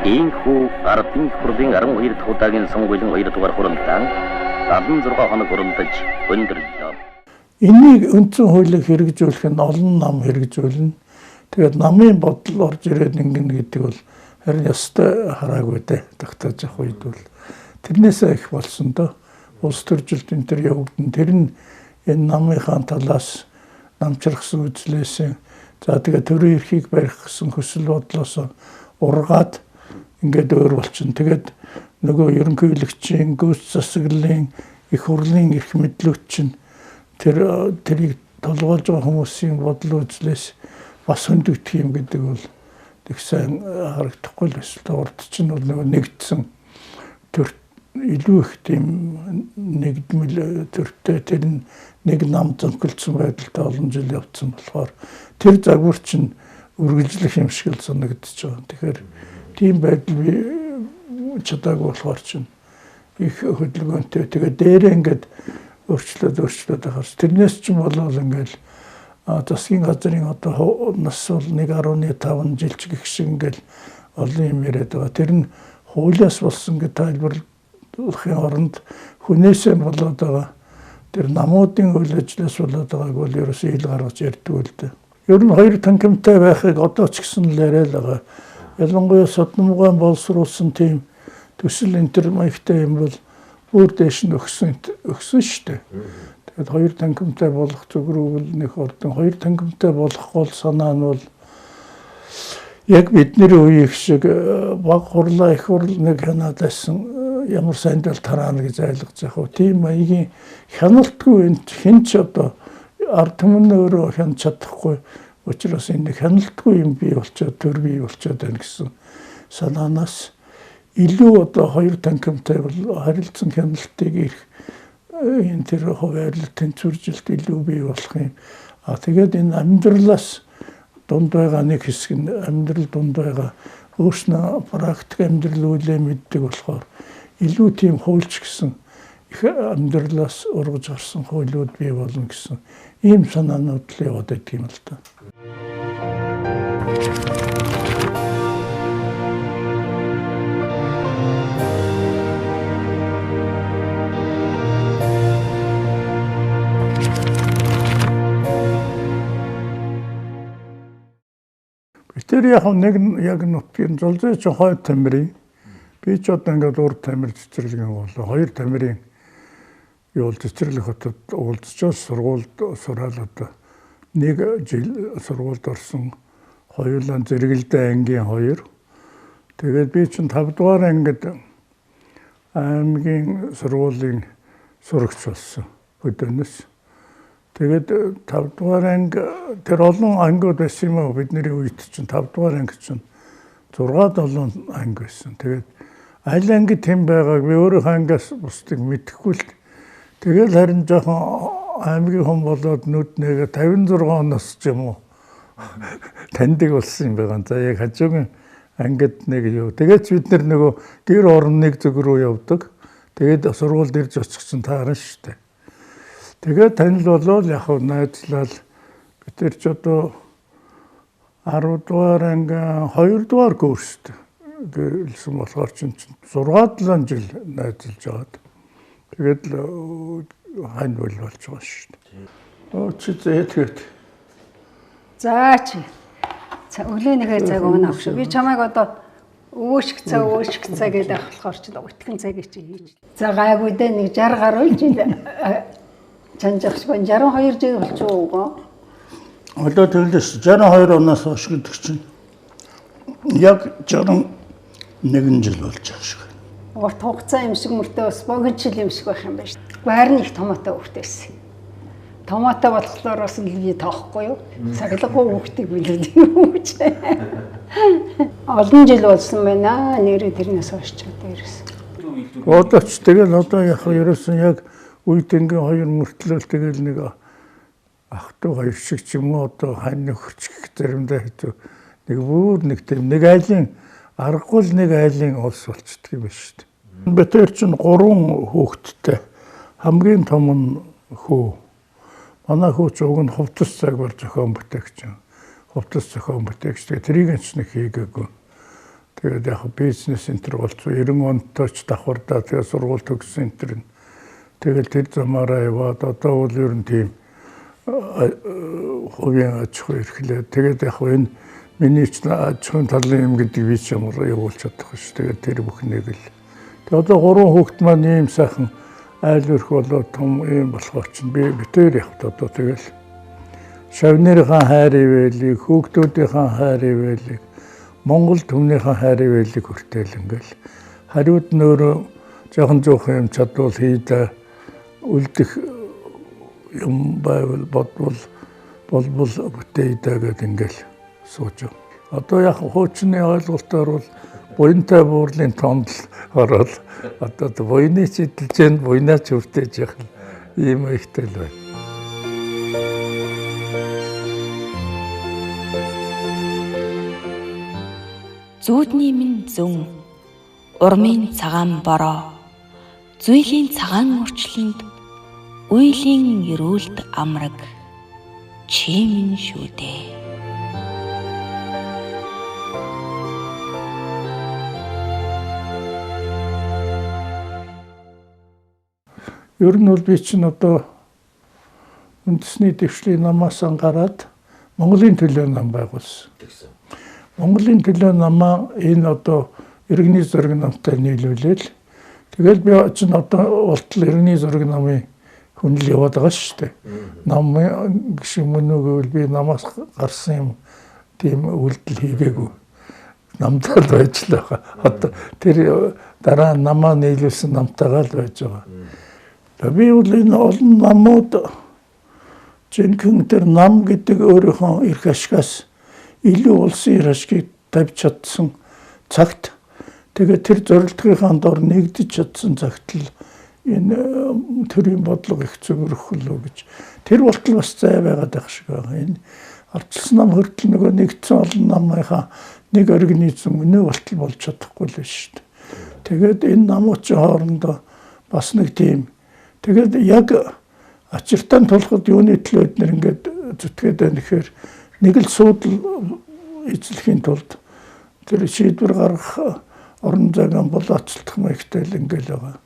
Ийхүү ардын хурлын 12 дахь удаагийн сонгуулийн 2 дугаар хурлаан 76 хоног хурлаж өндөрлөө. Энийг үндсэн хуулийг хэрэгжүүлэх нь олон нам хэрэгжүүлнэ. Тэгээд намын бодол орж ирээд ингэнэ гэдэг бол харин ёстой хараагүй дээ. Тогтоож явах үед бол тэрнээсээ их болсон доо. Улс төржилт энэ төр явагдана. Тэр нь энэ намынхаа талаас намчрахсан үзлээсэн. За тэгээд төрийн эрхийг барих гэсэн хүсэл бодлоос ургаад ингээд өөр болчихно. Тэгээд нөгөө ерөнхийлөгчийн гүйц засаглалын их хурлын эрх мэдлүүд чинь тэрийг толгойлж байгаа хүмүүсийн бодол үзлээс бас хөндөгдөх юм гэдэг бол их сайн харагдахгүй л эсвэл урд чинь бол нөгөө нэгдсэн төр илүү их тийм нэгдмэл төртэй тэр нэг нам зөнхөлдсөн байдалтай олон жил явцсан болохоор тэр загвар чинь үргэлжлэх юм шиг л санагдаж байгаа. Тэгэхээр тийм байдал би чадаагүй болохоор чинь их хөдөлгөөнтэй. Тэгээд дээрээ ингээд өөрчлөлт ахаас тэрнээс ч болоод ингээл засгийн газрын одоо нас бол 1.5 жил ч гэх шиг ингээл олон юм яриад байгаа. Тэр нь хуулиас болсон гэж тайлбарлахын оронд хүнээсээ болоод байгаа. Тэр намуудын үйл ажиллаас болоод байгааг бол ерөөсөө ил гаргаж ярьдаг л дээ. Ер нь хоёр танхимтай байхыг одоо ч гэсэн л яриад байгаа. Ялангуяа Содномгоон боловсруулсан тийм төсөл энтер маягтай юм бол бүр дэш нь өгсөн шүү дээ. Тэгээд хоёр танхимтай болох зөвгөрүүл нэг ордон хоёр танхимтай болох гол санаа нь бол яг бидний үеийг шиг баг хурлаа их хурл нэг хянаадайсан ямар сандал тараана гэж ойлгож байгаа. Тийм маягийн хяналтгүй энэ хэн ч одоо ард түмэн өөрөө хянаж чадахгүй учраас энэ хяналтгүй юм бий болчиход төр бий болчиход байна гэсэн санаанаас илүү одоо хоёр танхимтай бол харилцан хяналтыг ирэх энэ тэр хуваарлт тэнцвэржилт илүү бий болох юм. Тэгээд энэ амьдралаас дунд байгаа нэг хэсэг нь амьдрал дунд байгаа өөрснөө практик амьдрал үйлээ мэддэг болохоор илүү тийм хуульч гэсэн их амьдралаас ургаж гарсан хуулиуд бий болно гэсэн ийм санаанууд л яваад байдаг юм л та. Тэр яг нутгийн зулзай ч хойд тамирын би ч одоо ингээд урд тамир цэцэрлэгэн болоо хоёр тамирын юу цэцэрлэг хотод уулзчаас сургуульд сураад одоо нэг жил сургуульд орсон хоёулаа зэрэгэлдээ ангийн хоёр тэгээд би чинь 5 дугаар ангид аймгийн сургуулийн сурагч болсон өдөөнөөс. Тэгээд 5 дугаар анги тэр олон ангиуд байсан юм уу бидний үед чинь 5 дугаар анги чинь 6-7 анги байсан. Тэгээд аль анги тэм байгааг би өөрийнхөө ангиас бусдыг мэдэхгүй л. Тэгээд харин жоохон аймгийн хүн болоод нүд нэгэ 56 оноос ч юм уу таньдаг болсон юм байгаа. За яг хажуугийн ангид нэг юу. Тэгээд бид нөгөө гэр орныг зөв рүү явдаг. Тэгээд сургуульд ирж очих чинь таарна шүү дээ. Тэгээд танил болоод яг найзлал бид ч одоо 10 дугаар анги 2 дугаар курст гэлсэн болохоор чинь 6-7 жил найзлж аваад тэгээд хань бол болж байгаа шүү дээ. Чи зээтгэт. За чи. Өглөө нэгэ цаг өмнө авах шүү. Би чамайг одоо өвөөшг цаа гэдэг болохоор чи уйтгэн цагийг чи хийж. За гайгүй дээ нэг 60 гаруй жил чанжахш 62 жил болчихоо. Одоо тэгэлээс 62 оноос хойш гэдэг чинь яг 61 жил болж байгаа шиг. Урт хугацаа юм шиг мөртөө бас богино жил юм шиг байх юм байна шүү. Байрны их томоотой хөвгтэйсэн. Томоотой болохоор бас би тоохгүй юу? Цаглаггүй хөвгтийг билээд юм уу ч. Олон жил болсон байна. Нэрээ тэрнээс хойш ч одоо ерөөс. Одоо ч тэгэл одоо яг ерөөсөн яг үеийнхэн хоёр мөртлөө тэгэл нэг ах トゥ хоёр шиг ч юм уу одоо хань нөхөрч гэх заримдаа хэвчээ нэг бүр нэг тийм нэг айлын аргагүй нэг айлын улс болчдөг юм байна шүү дээ. Бэтэр чинь 3 хүүхэдтэй хамгийн том нь хүү. Манай хүү ч уг нь хувцас загвар зохион бүтээгч. Хувцас зохион бүтээгч. Тэрийг ч нэг хийгээгүй. Тэгээд яг бизнес центр болцсон 90 онд ч давхардаа тэгээд сургууль төгссөн центр. Тэгээд тэр замаараа яваад одоо бол ер нь тийм хувийн аж ахуй эрхлээ. Тэгээд яг энэ миний ч аж ахуйн талын юм гэдэг би ч ямар явуулж чадах ш. Тэгээд тэр бүхнийг л. Тэгээд одоо 3 хүүхэд маань ийм сайхан айл өрх болоод том юм болохоор чинь би битээр явахд одоо тэгэл шавнырынхаа хайр ивэлийг, хүүхдүүдийнхээ хайр ивэлийг, Монгол түмнийхээ хайр ивэлийг хүртэл ингээл хариуд нь өөрөө жоохон юм чадвал хийдэ үлдэх юм байвал бодвол болбол бүтээдэ гэдэг ингээл сууж. Одоо яг хуучны ойлголтоор бол буянтай буурлын тоонд ороод одоо буйны чидэлжэнд буйнаач хүртээж явах ийм ихтэй л байна. Зүүдний минь зөн, урмын цагаан бороо, зүйлийн цагаан урчланд, үйлийн эрүүлд амраг, чи минь шүү дээ. Ер нь бол би чинь одоо үндэсний дэвшлийн намаас ангараад Монголын төлөө нам байгуулсан. Монголын төлөө намаа энэ одоо иргэний зураг намтай нийлүүлээл. Тэгэл би чинь одоо болтол иргэний зураг намын хүн л яваад байгаа шүү дээ. Нам гişүн мөнөөгөө би намаас гарсан юм тийм үйлдэл хийгээгүй. Намтай л байж л байгаа. Одоо тэр дараа намаа нийлүүлсэн намтайгаа л байж байгаа. Би бол энэ олон намууд жинхэнэ тэр нам гэдэг өөрийнхөө эрх ашигаас илүү улсын эрх ашигыг тавьж чадсан цагт тэгээд тэр зорилтынхаа дор нэгдэж чадсан цагт л энэ төрийн бодлого их зөвөрөх лөө гэж тэр болтол бас зай байгаад байх шиг байгаа. Энэ ардчилсан нам хүртэл нөгөө нэгдсэн олон намынхаа нэг организм өнөө болтол болж чадахгүй л шүү дээ. Тэгээд энэ намуудын хоорондоо бас нэг тийм тэгээд яг ачиртан тулахад юуны төлөө эднэр ингээд зүтгээд байна гэхээр нэг л суудл эзлэхийн тулд тэр шийдвэр гаргах орон зайг болооцолдох маягтай л ингээл байгаа.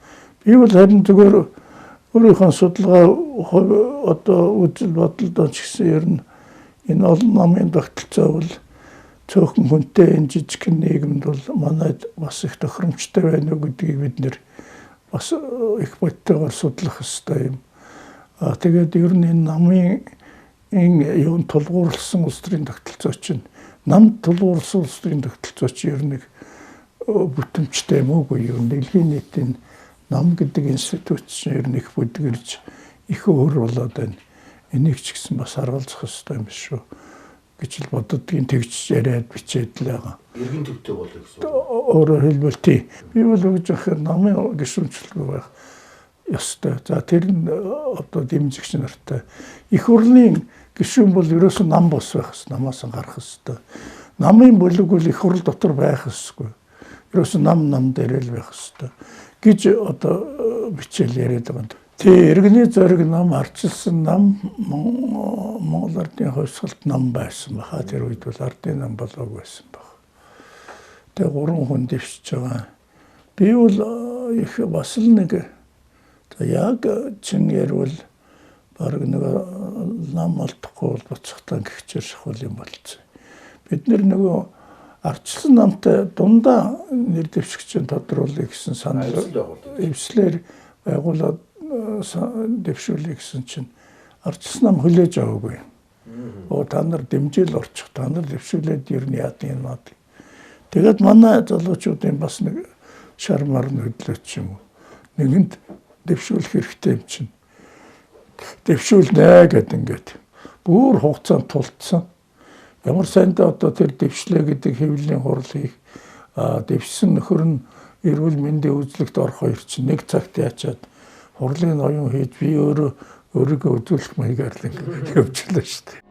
Би бол харин зүгээр өөрийнхөө судалгаа одоо үзэл бодолдоо ч гэсэн ер нь энэ олон намын тогтолцоо бол цөөхөн хүнтэй энэ жижигхэн нийгэмд бол манайд бас их тохиромжтой байна уу гэдгийг бид нэр бас их бодтойгоор судлах хэрэгтэй юм. Тэгээд ер нь энэ намын энэ юун тулгуурласан улс төрийн тогтолцоо чинь намд тулгуурласан улс төрийн тогтолцоо чинь ер нь бүтэмжтэй юм уугүй юу? Дэлхийн нийтийн нам гэдэг институт чинь ер нь их бүдгэрж их өөр болоод байна. Энийг ч гэсэн бас харгалзах хэрэгтэй юм биш үү гэж л боддгийн тэгж яриад бичээд л байгаа. Иргэн төвтэй болоо гэсэн. Өөрөөр хэлбэл тий. Би бол өгж явах намын гишүүнчлэг байх ёстой. За тэр нь одоо дэмжигч нартай их хурлын гишүүн бол ерөөсөн нам бос байх ёстой. Намаас гарах ёстой. Намын бүлэг бол их хурл дотор байх ёсгүй. Ерөөсөн нам дээр л байх ёстой гэж одоо бичээл яриад байгаа. Тий, иргэний зориг нам, ардчилсан нам, Монгол ардын хувьсгалт нам байсан баха. Тэр үед бол ардын нам болоогүй байсан баг. Тэгээ 3 хүн дэвшиж байгаа. Би бол их бас л нэг яг чин ярил баг нэг нам олдохгүй бол буцахтаа гихчээр шахвал юм болцсон. Бид нөгөө ардчилсан намтай дундаа нэр дэвшигчийн тодруулах гэсэн санал эвслэр байгуулад дэвшүүлэх гэсэн чинь ардчилсан нам хүлээж аваагүй. Та нар дэмжээл орчих, та нар дэвшүүлээд ер нь яадын над. Тэгээд манай залуучуудын бас нэг шармар хөдлөөч юм уу. Нэгэнд дэвшүүлэх хэрэгтэй юм чинь. Дэвшүүлнэ гэдэг ингээд бүр хугацаанд тулцсан. Ямар сайндаа одоо тэр дэвшлээ гэдэг хэвлэлийн хурал хийх дэвшсэн нөхөр нь эрүүл мэндийн үзлэгт орох хоёр чинь нэг цагт яачаад хурлын оюун хийж би өөрийгөө үзүүлэх маягаар л ингээд явчихлаа шүү дээ.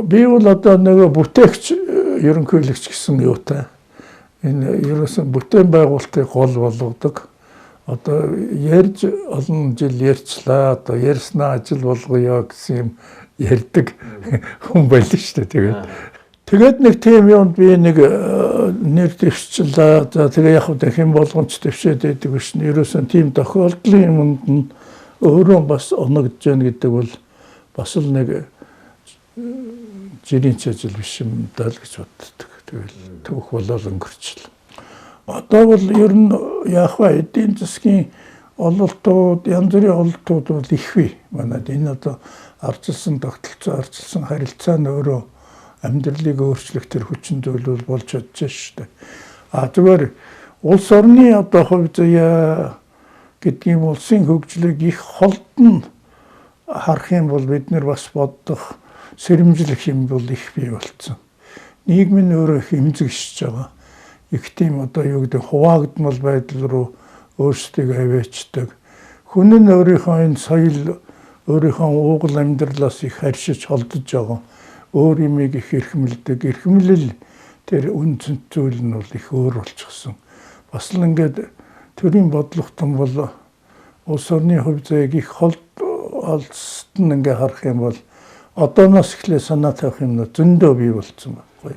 Би бол одоо нөгөө бүтээгч ерөнхийлөгч гэсэн юутай энэ ерөөсөн бүтээн байгуулалтыг гол болгодог. Одоо ярьж олон жил ярьчлаа. Одоо ярьснаа ажил болгоё гэсэн юм ярьдаг хүн байл шүү дээ. Тэгээд нэг тийм юмд би нэг нэр дэвшчлээ. За тэгээ яг хэн болгонч дэвшээд байдаг биш. Ерөөсөн тийм тохиолдлын юмд нь өөрөө бас оногдож байна гэдэг бол бас л нэг жирийн ажил биш юм даа л гэж боддог. Тэгэл түүх болол өнгөрчлөө. Одоо бол ер нь яг эдийн засгийн ололтууд, янз бүрийн ололтууд бол их бий. Манайд энэ одоо ардчилсан тогтолцоо, ардчилсан харилцаа нь өөрөө амьдралыг өөрчлөх төр хүчин зүйл болж чадж шүү дээ. Зүгээр улс орны одоо хувь заяа гэдгийг улсын хөгжлийг их холдон харах юм бол бид нэр бас бодох сэрэмжлэх юм бол их бий болцсон. Нийгэм нь өөрөө их эмзэгшиж байгаа. Их тийм одоо юу гэдэг хуваагдмал байдал руу өөрсдийг аваачдаг. Хүн нь өөрийнхөө энэ соёл, өөрийнхөө уугуул амьдралаас их харьшиж холдож байгаа. Өөр юмыг их эрхэмлдэг. Эрхэмлэл тэр үн цэнт зүйл нь бол их өөр болчихсон. Бас л ингээд төрийн бодлоготон бол улс орны хувь заяаг их холдолт нь ингээ харах юм бол одооноос эхлээ санаа тавих юм зөндөө бий болцсон байхгүй.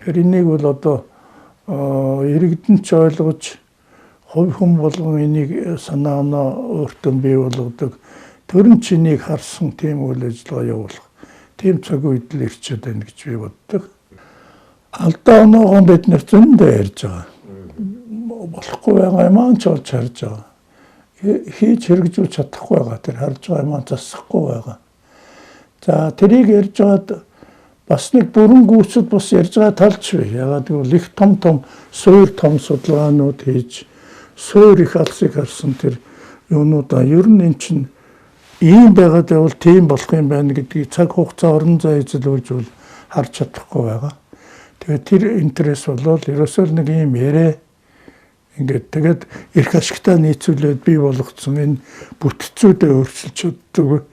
Тэгэхээр энийг бол одоо иргэдэн ч ойлгож хувь хүн болгон энийг санаа оноо өөртөө бий болгодог. Төрөн чинийг харсан тийм үйл ажиллагаа явуулах. Тийм цаг үед л ирчээд байна гэж би боддог. Алдаа оноогоо бид нэр зөндөө ярьж байгаа. Болохгүй байгаа юм ч олж харж байгаа. Хийж хэрэгжүүлж чадахгүй байгаа. Тэр харж байгаа юм засахгүй байгаа. За тэрийг ярьж байгаад бас нэг бүрэн гүйцэд бас ярьж байгаа талч бай. Ягаад гэвэл их том суур том судалгаанууд хийж суур их алсыг харсан тэр юунуудаа ер нь эн чинь ийм байгаад байвал тийм болох юм байна гэдгийг цаг хугацаа орон зай эзэлүүлж бол харж чадахгүй байгаа. Тэгээд тэр интерес болоод ерөөсөө нэг ийм яриа ингээд тэгээд эрх ашигтай нийцүүлээд бий болгоцсон энэ бүтцүүдээ өөрчилж чаддаг.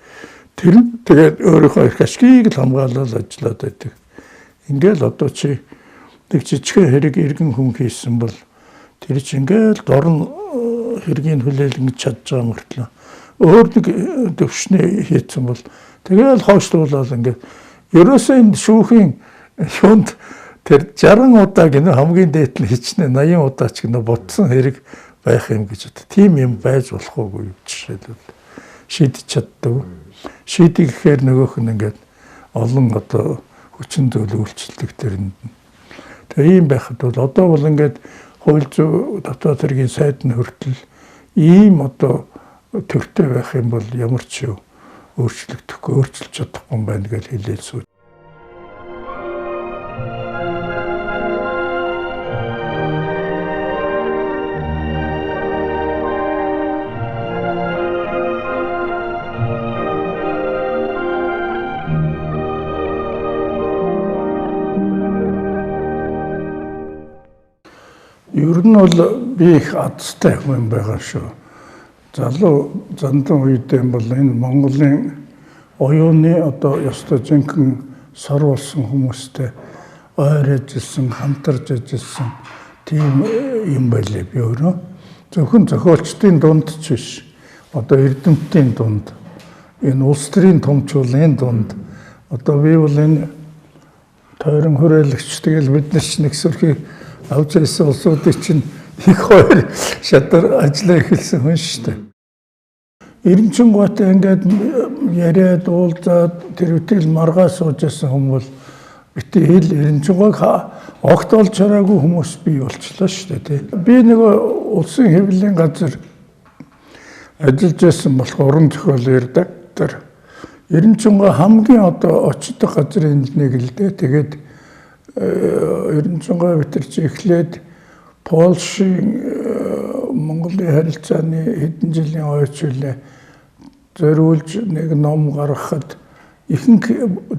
Тэр тэгээд өөрийнхөө эрх ашгийг л хамгаалал ажиллаад байдаг. Ингээл одоо чи нэг жижигхэн хэрэг иргэн хүн хийсэн бол тэр чи ингээл дорн хэргийн хүлээлгэж чадж байгаа мөртлөө өөр нэг төвшний хийсэн бол тэгэл хойшлуулаад ингээд ерөөсөө энэ шүүхийн юунд тэр 60 удаа гинэ хамгийн дээд нь хичнээн 80 удаа ч гинэ ботсон хэрэг байх юм гэж бод. Тийм юм байж болохгүй жишээлбэл шийдэж чаддаг. Шийдэх гэхээр нөгөөх нь ингээд олон одоо хүчин зүйл үйлчлдэг тэрэнд. Тэгээ ийм байхад бол одоо бол ингээд хууль зүйн дотоод хэргийн сайд нь хүртэл ийм одоо төртэй байх юм бол ямар ч өөрчлөгдөхгүй өөрчилж чадахгүй юм байна гэж хэлээд сууж. Ер нь бол би их азтай хүн байгаа шүү. Залуу зандан үедээ бол энэ Монголын оюуны одоо ёстой жинхэнэ сор болсон хүмүүстэй ойролцсон, хамтарч ажилласан тийм юм байлээ би өөрөө. Зөвхөн зохиолчдын дунд ч биш. Одоо эрдэмтдийн дунд, энэ улс төрийн томчуулын дунд одоо би бол энэ тойрон хүрээлэгч тэгэл бид нар ч нэг сөрхий авч ирсэн улсуудыг чинь их хоёр шатар ажиллаа эхэлсэн хүн шүү дээ. Эренчингуйтай ингээд яриад уулзаад тэр үтэл маргаа сууж байсан хүмүүс бол бити хэл Эренчингуйг огт олж хараагүй хүмүүс бий болчлоо шүү дээ. Би нэг улсын хэвлэлийн газар ажиллаж байсан болох уран зохиолын редактор. Эренчингуй хамгийн одоо очдог газрын нэг л дээ. Тэгээд Эренчингуй битэрч эхлээд Польшийн Монголын харилцааны хэдэн жилийн ойрчлээ зориулж нэг ном гаргахад ихэнх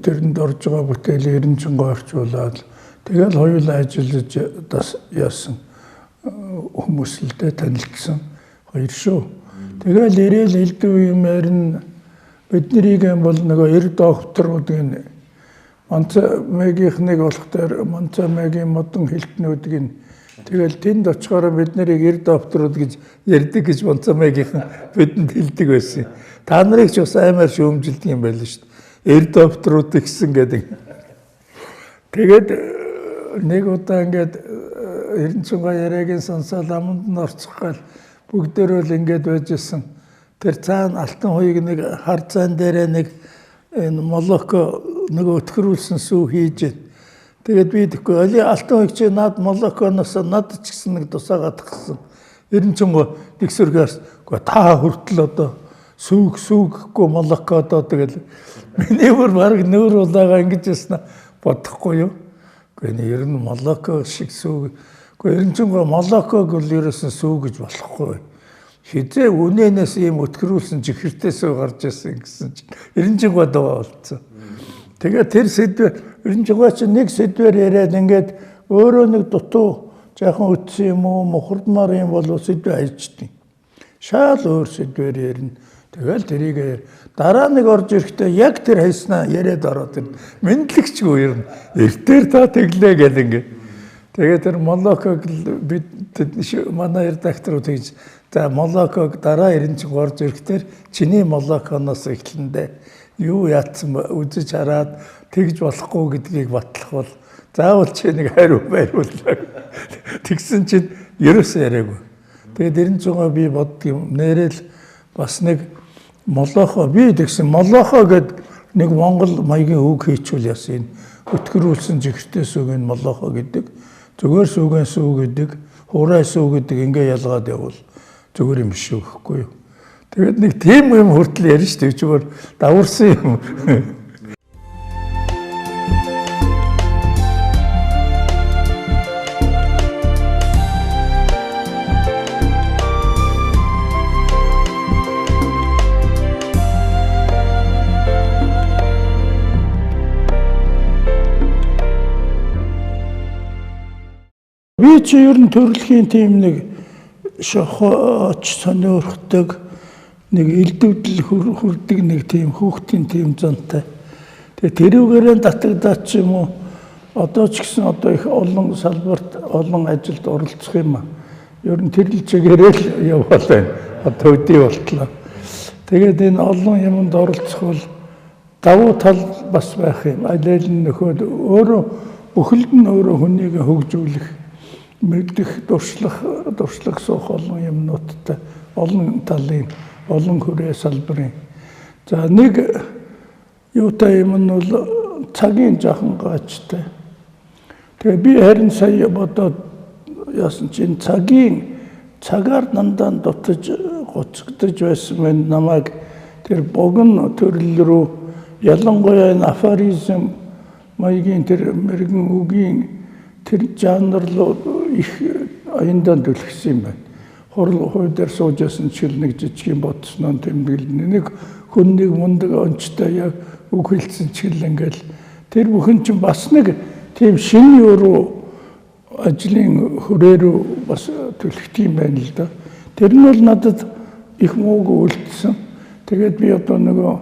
тэрэнд орж байгаа бүтээл Эренчингуй орчуулаад тэгэл хоёулаа ажиллаж яасан хүмүүс л дээ танилцсан хоёр шүү. Тэгэл ирээл элдв юм ярина биднийг бол нөгөө эр докторуудын Манца мэгийнх нэг болох дээр Манца мэгийн модон хэлтнүүдийн Тэгэл тэнд очихоор бид нарыг эрдофтрууд гэж ярьдаг гэж Монцамайгийн бидэнд хэлдэг байсан. Та нарыг ч бас аймаар шүүмжилдэг юм байл шүү дээ. Эрдофтрууд гэсэн гэдэг. Тэгээд нэг удаа ингээд Эрдэнэчунгай яриагийн сонсоод аманд нь орцох гал бүгдээрөө л ингээд байжсэн. Тэр цаана алтан хуйг нэг хар цаан дээрээ нэг энэ молоко нэг өтгөрүүлсэн сүү хийж байна. Тэгээд би тэгэхгүй али алтан хуйг чи над молоконоос над ч гэсэн нэг тусаагаад гисэн. Эрдэнэчунгай тэгсэргээс та хүртэл одоо сүүггүй молоко одоо тэгэл миний бүр баг нүүр улаага ингэж ясна бодохгүй юу. Гэхдээ ер нь молоко шиг сүүг. Гэхдээ Эрдэнэчунгай молоког л ерөөсөн сүү гэж болохгүй. Хизээ үнэнээс ийм өтгөрүүлсэн чихэртээсөө гарч ирсэн гэсэн чинь Эрдэнэчунгай доо болцсон. Тэгээд тэр сэдвэр Эрдэнэчунгай чинь нэг сэдвэр яриад ингээд өөрөө нэг дутуу жаахан үтсэн юм уу мохордмаар юм болов сэдвэр хайчдیں۔ Шал өөр сэдвэр ярина. Тэгэл тэрийг дараа нэг орж ирэхдээ яг тэр хайснаа яриад ороод тэр мэдлэгчгүй ер нь эртээр та тэглээ гэл ингээд. Тэгээд тэр молоког бид манай редакторууд хийж за молоког дараа Эрдэнэчунгай орж ирэхдээ чиний молоконоос эхлэндээ юу яатсан үзэж хараад тэгж болохгүй гэдгийг батлах бол заавал чи нэг хариу байрууллаа. Тэгсэн чинь ерөөсөө яриаггүй. Тэгээд Эрдэнэчунгай би боддгийм нэрэл бас нэг молохо би тэгсэн молохо гэд нэг монгол маягийн үг хийчихвэл яасан өтгөрүүлсэн жигтэй сүгэн молохо гэдэг зүгээр сүгэн сүү гэдэг хураа сүү гэдэг ингээ ялгаад явал зүгээр юм биш үхгүй юу. Тэгээд нэг тийм юм хүртэл ярина шүү дээ зүгээр даварсан юм. Би чи ер нь төрөлхийн тийм нэг шохооч сониорхдаг нэг элдвдэл хүрдэг нэг тийм хүүхдийн тийм зантай. Тэгээ тэрүүгээрээ татагдаад ч юм уу одоо ч гэсэн одоо их олон салбарт олон ажилд оролцох юм а. Ер нь тэр л чигээрээ л явбал байна. Одоо өдий болтлоо. Тэгээд энэ олон юмд оролцох бол давуу тал бас байх юм. Аль аль нь нөхөд өөрөө бүхэлд нь өөрөө хүнийг хөгжүүлэх мэдэх дуршлах суух олон юмнуудтай олон талын олон хүрээ салбарын. За нэг юутай юм нь бол цагийн жахан гачтай. Тэгээ би харин сая бодоод яасан чинь цагаар дандаа дутаж гоцгдож байсан мэн намайг тэр богино төрөл рүү ялангуяа энэ афоризм маягийн тэр мэрэгэн үгийн тэр жанр руу их аяндаа төлөвсөн юм байна. Хурал хойдэр суужсэн чил нэг жижиг бодсноо тэмдэглэн нэг хүн нэг мундаг онцтой яг үг хэлсэн чил ингээл тэр бүхэн чинь бас нэг тийм шин юу ажлын хүрээрүү бас төлөвт юм байна л да. Тэр нь бол надад их муугүй үлдсэн. Тэгээд би одоо нөгөө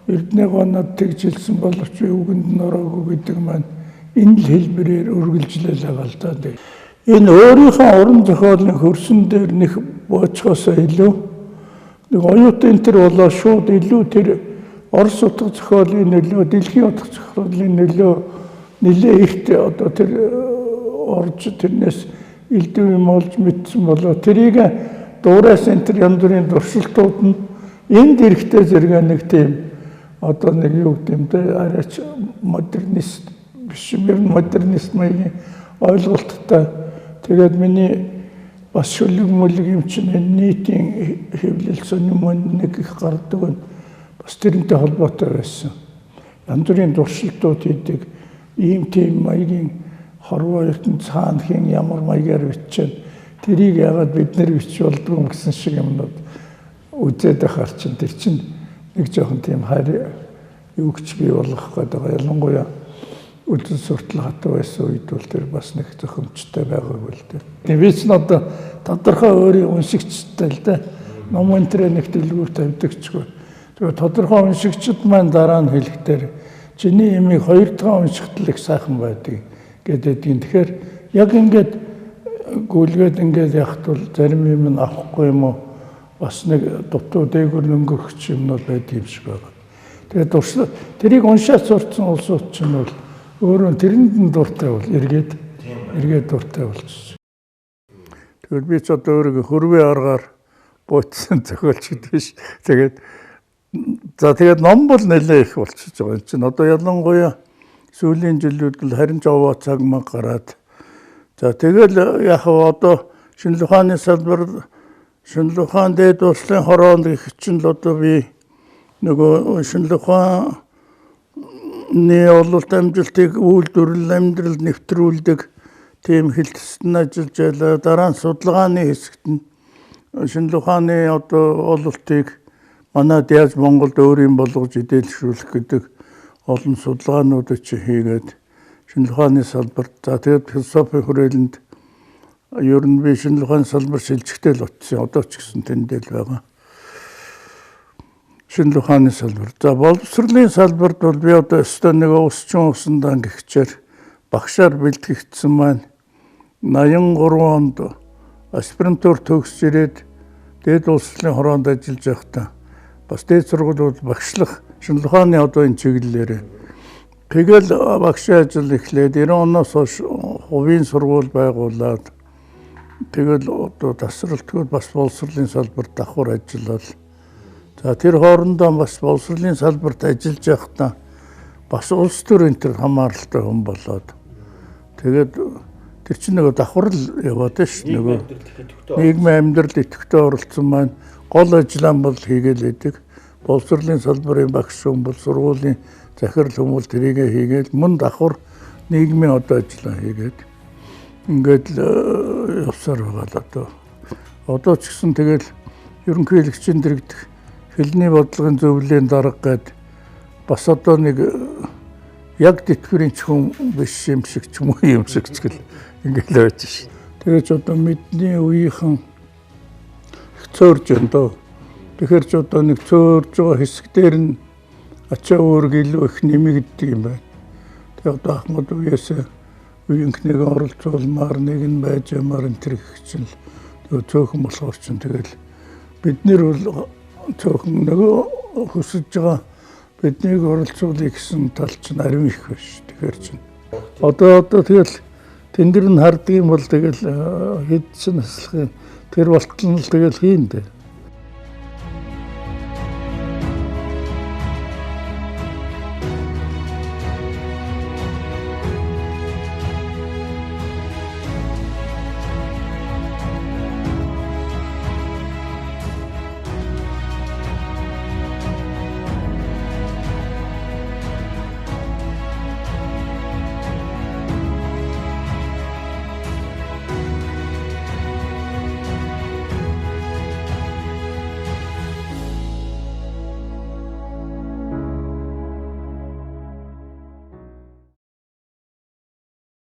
Эрдэнэгаа над тэгж хэлсэн боловч үгэнд нь ороогүй гэдэг маань энэ л хэлбэрээр үргэлжлэл байгаа л да. Энэ өөрийнхөө уран зохиолын хөрсөн дээр нэг боочхоосоо илүү нэг оюутан тэр болоо шууд илүү тэр Орос утга зохиолын нөлөө, дэлхийн утга зохиолын нөлөө нэлээ ихтэй одоо тэр орж тэрнээс элдв юм олж мэдсэн болоо тэрийг дуурайс энэ тэр янз бүрийн дуршилтууд нь энд эрэхтэй зэрэг нэг тийм одоо нэг юу гэдэг юм те арайч модернист биш модернист маягийн ойлголттой. Тэгээд миний бас шүлэг мүлэг юм чинь нийтийн хэвлэл сони мөн нэг их гардаг нь бас тэрнтэй холбоотой байсан. Янз бүрийн дуршилтууд хийдэг ийм тийм маягийн хорвоо ертөнд цаана хин ямар маягаар бичсэн тэрийг яагаад бид нэр бич болдгоо юм гэсэн шиг юмнууд үзээд ахаар чинь тэр чинь нэг жоохон тийм хайр юугч бий болох гэдэг ялангуяа үлдэн суртал хатуу байсан үед бол тэр бас нэг зохимжтой байгаагүй л дээ. Тийм би ч одоо тодорхой өөрийн уншигчтай л дээ. Ном энтрэ нэг дэлгүүр тавьдагчгүй. Тэгээ тодорхой уншигчд маань дараа нь хэлэхдээ чиний имийг хоёр дахь уншигтал их сайхан байдаг гэдэг юм. Тэгэхээр яг ингээд гүйлгээд ингээд яхад бол зарим юм нь авахгүй юм уу бас нэг дутуу дээгүүр өнгөх юмнууд байдаг юм шиг байна. Тэгээд тэрийг уншаад сурцсан улсууд ч нь бол өөрөө тэрэнд нь дуртай бол эргээд дуртай болчихсон. Тэгээд би ч одоо өөрийгөө хөрвөө аргаар буутсан зохиолч гэдэг биш. Тэгээд ном бол нэлээ их болчихж байгаа юм чинь. Одоо ялангуяа сүүлийн жилүүд л харин жовоо цаг маг гараад. За тэгэл яг одоо шинжлэх ухааны салбар шинжлэх ухааны дээд улсын хороонд гэх чинь л одоо би нөгөө шинжлэх ухааны ололт амжилтыг үйлдвэрлэл амьдралд нэвтрүүлдэг тийм хэлтсэнд ажиллаж байлаа. Дараа нь судалгааны хэсэгт нь шинжлэх ухааны одоо ололтыг манайд яаж Монголд өөрийн болгож идээлшүүлэх гэдэг олон судалгаануудыг хийгээд шинжлэх ухааны салбарт за тэгээд философи хүрээлэнд ер нь би шинжлэх ухааны салбар шилжихтэй л очсон. Одоо ч гэсэн тэндэл байгаа. Шинжлэх ухааны салбар. За боловсролын салбарт бол би одоо өстой нэг усчин усандан гихчээр багшаар бэлтгэгдсэн маань 83 онд аспирантур төгсөж ирээд дээд улсын хороонд ажиллаж байхдаа бас дээд сургуулиуд багшлах шинжлэх ухааны одоо энэ чиглэлээр тэгэл багшийн ажил эхлээд 90 оноос хойш хувийн сургууль байгуулад тэгэл одоо тасралтгүй бас боловсролын салбарт давхар ажиллаад за тэр хоорондоо бас боловсролын салбарт ажиллаж байхдаа бас улс төр энэ төр хамааралтай хүн болоод тэгээд тэр чинь нөгөө давхар л яваад ш нөгөө нийгмийн амьдрал идэвхтэй оролцсон маань гол ажиллаан бол хийгээл байдаг. Боловсролын салбарын багш хүн бол сургуулийн захирал хүмүүс тэрийг хийгээл мөн давхар нийгмийн одоо ажиллаан хийгээд ингээд явсаар байгаа л одоо. Одоо ч гэсэн тэгэл ерөнхийлөгчийн дэрэгдэх хэлний бодлогын зөвлөлийн дарга гээд бас одоо нэг яг тэтгэврийн ч хүн биш юм шиг ч юм уу юм шиг ч гэл ингээд л байж ш. Тэгээд ч одоо мэдний үеийнхэн их цөөрж байна доо. Тэгэхээр ч одоо нэг цөөрж байгаа хэсэг дээр нь ачаа өөрөг илүү их нэмэгддэг юм байна. Тэгээд одоо Ахмад үеэс үеийнхнийг оролцуулмаар нэг нь байж ямар энэ төр их чинь л цөөхөн болохоор чинь тэгэл бид нэр бол цөөхөн нөгөө хүсэж байгаа биднийг оролцуулъя гэсэн тал чинь ариун их биш. Тэгэхээр чинь одоо тэгэл тэн дээр нь харддаг юм бол тэгэл хэд ч наслахын тэр болтол нь тэгэл хийн дээ.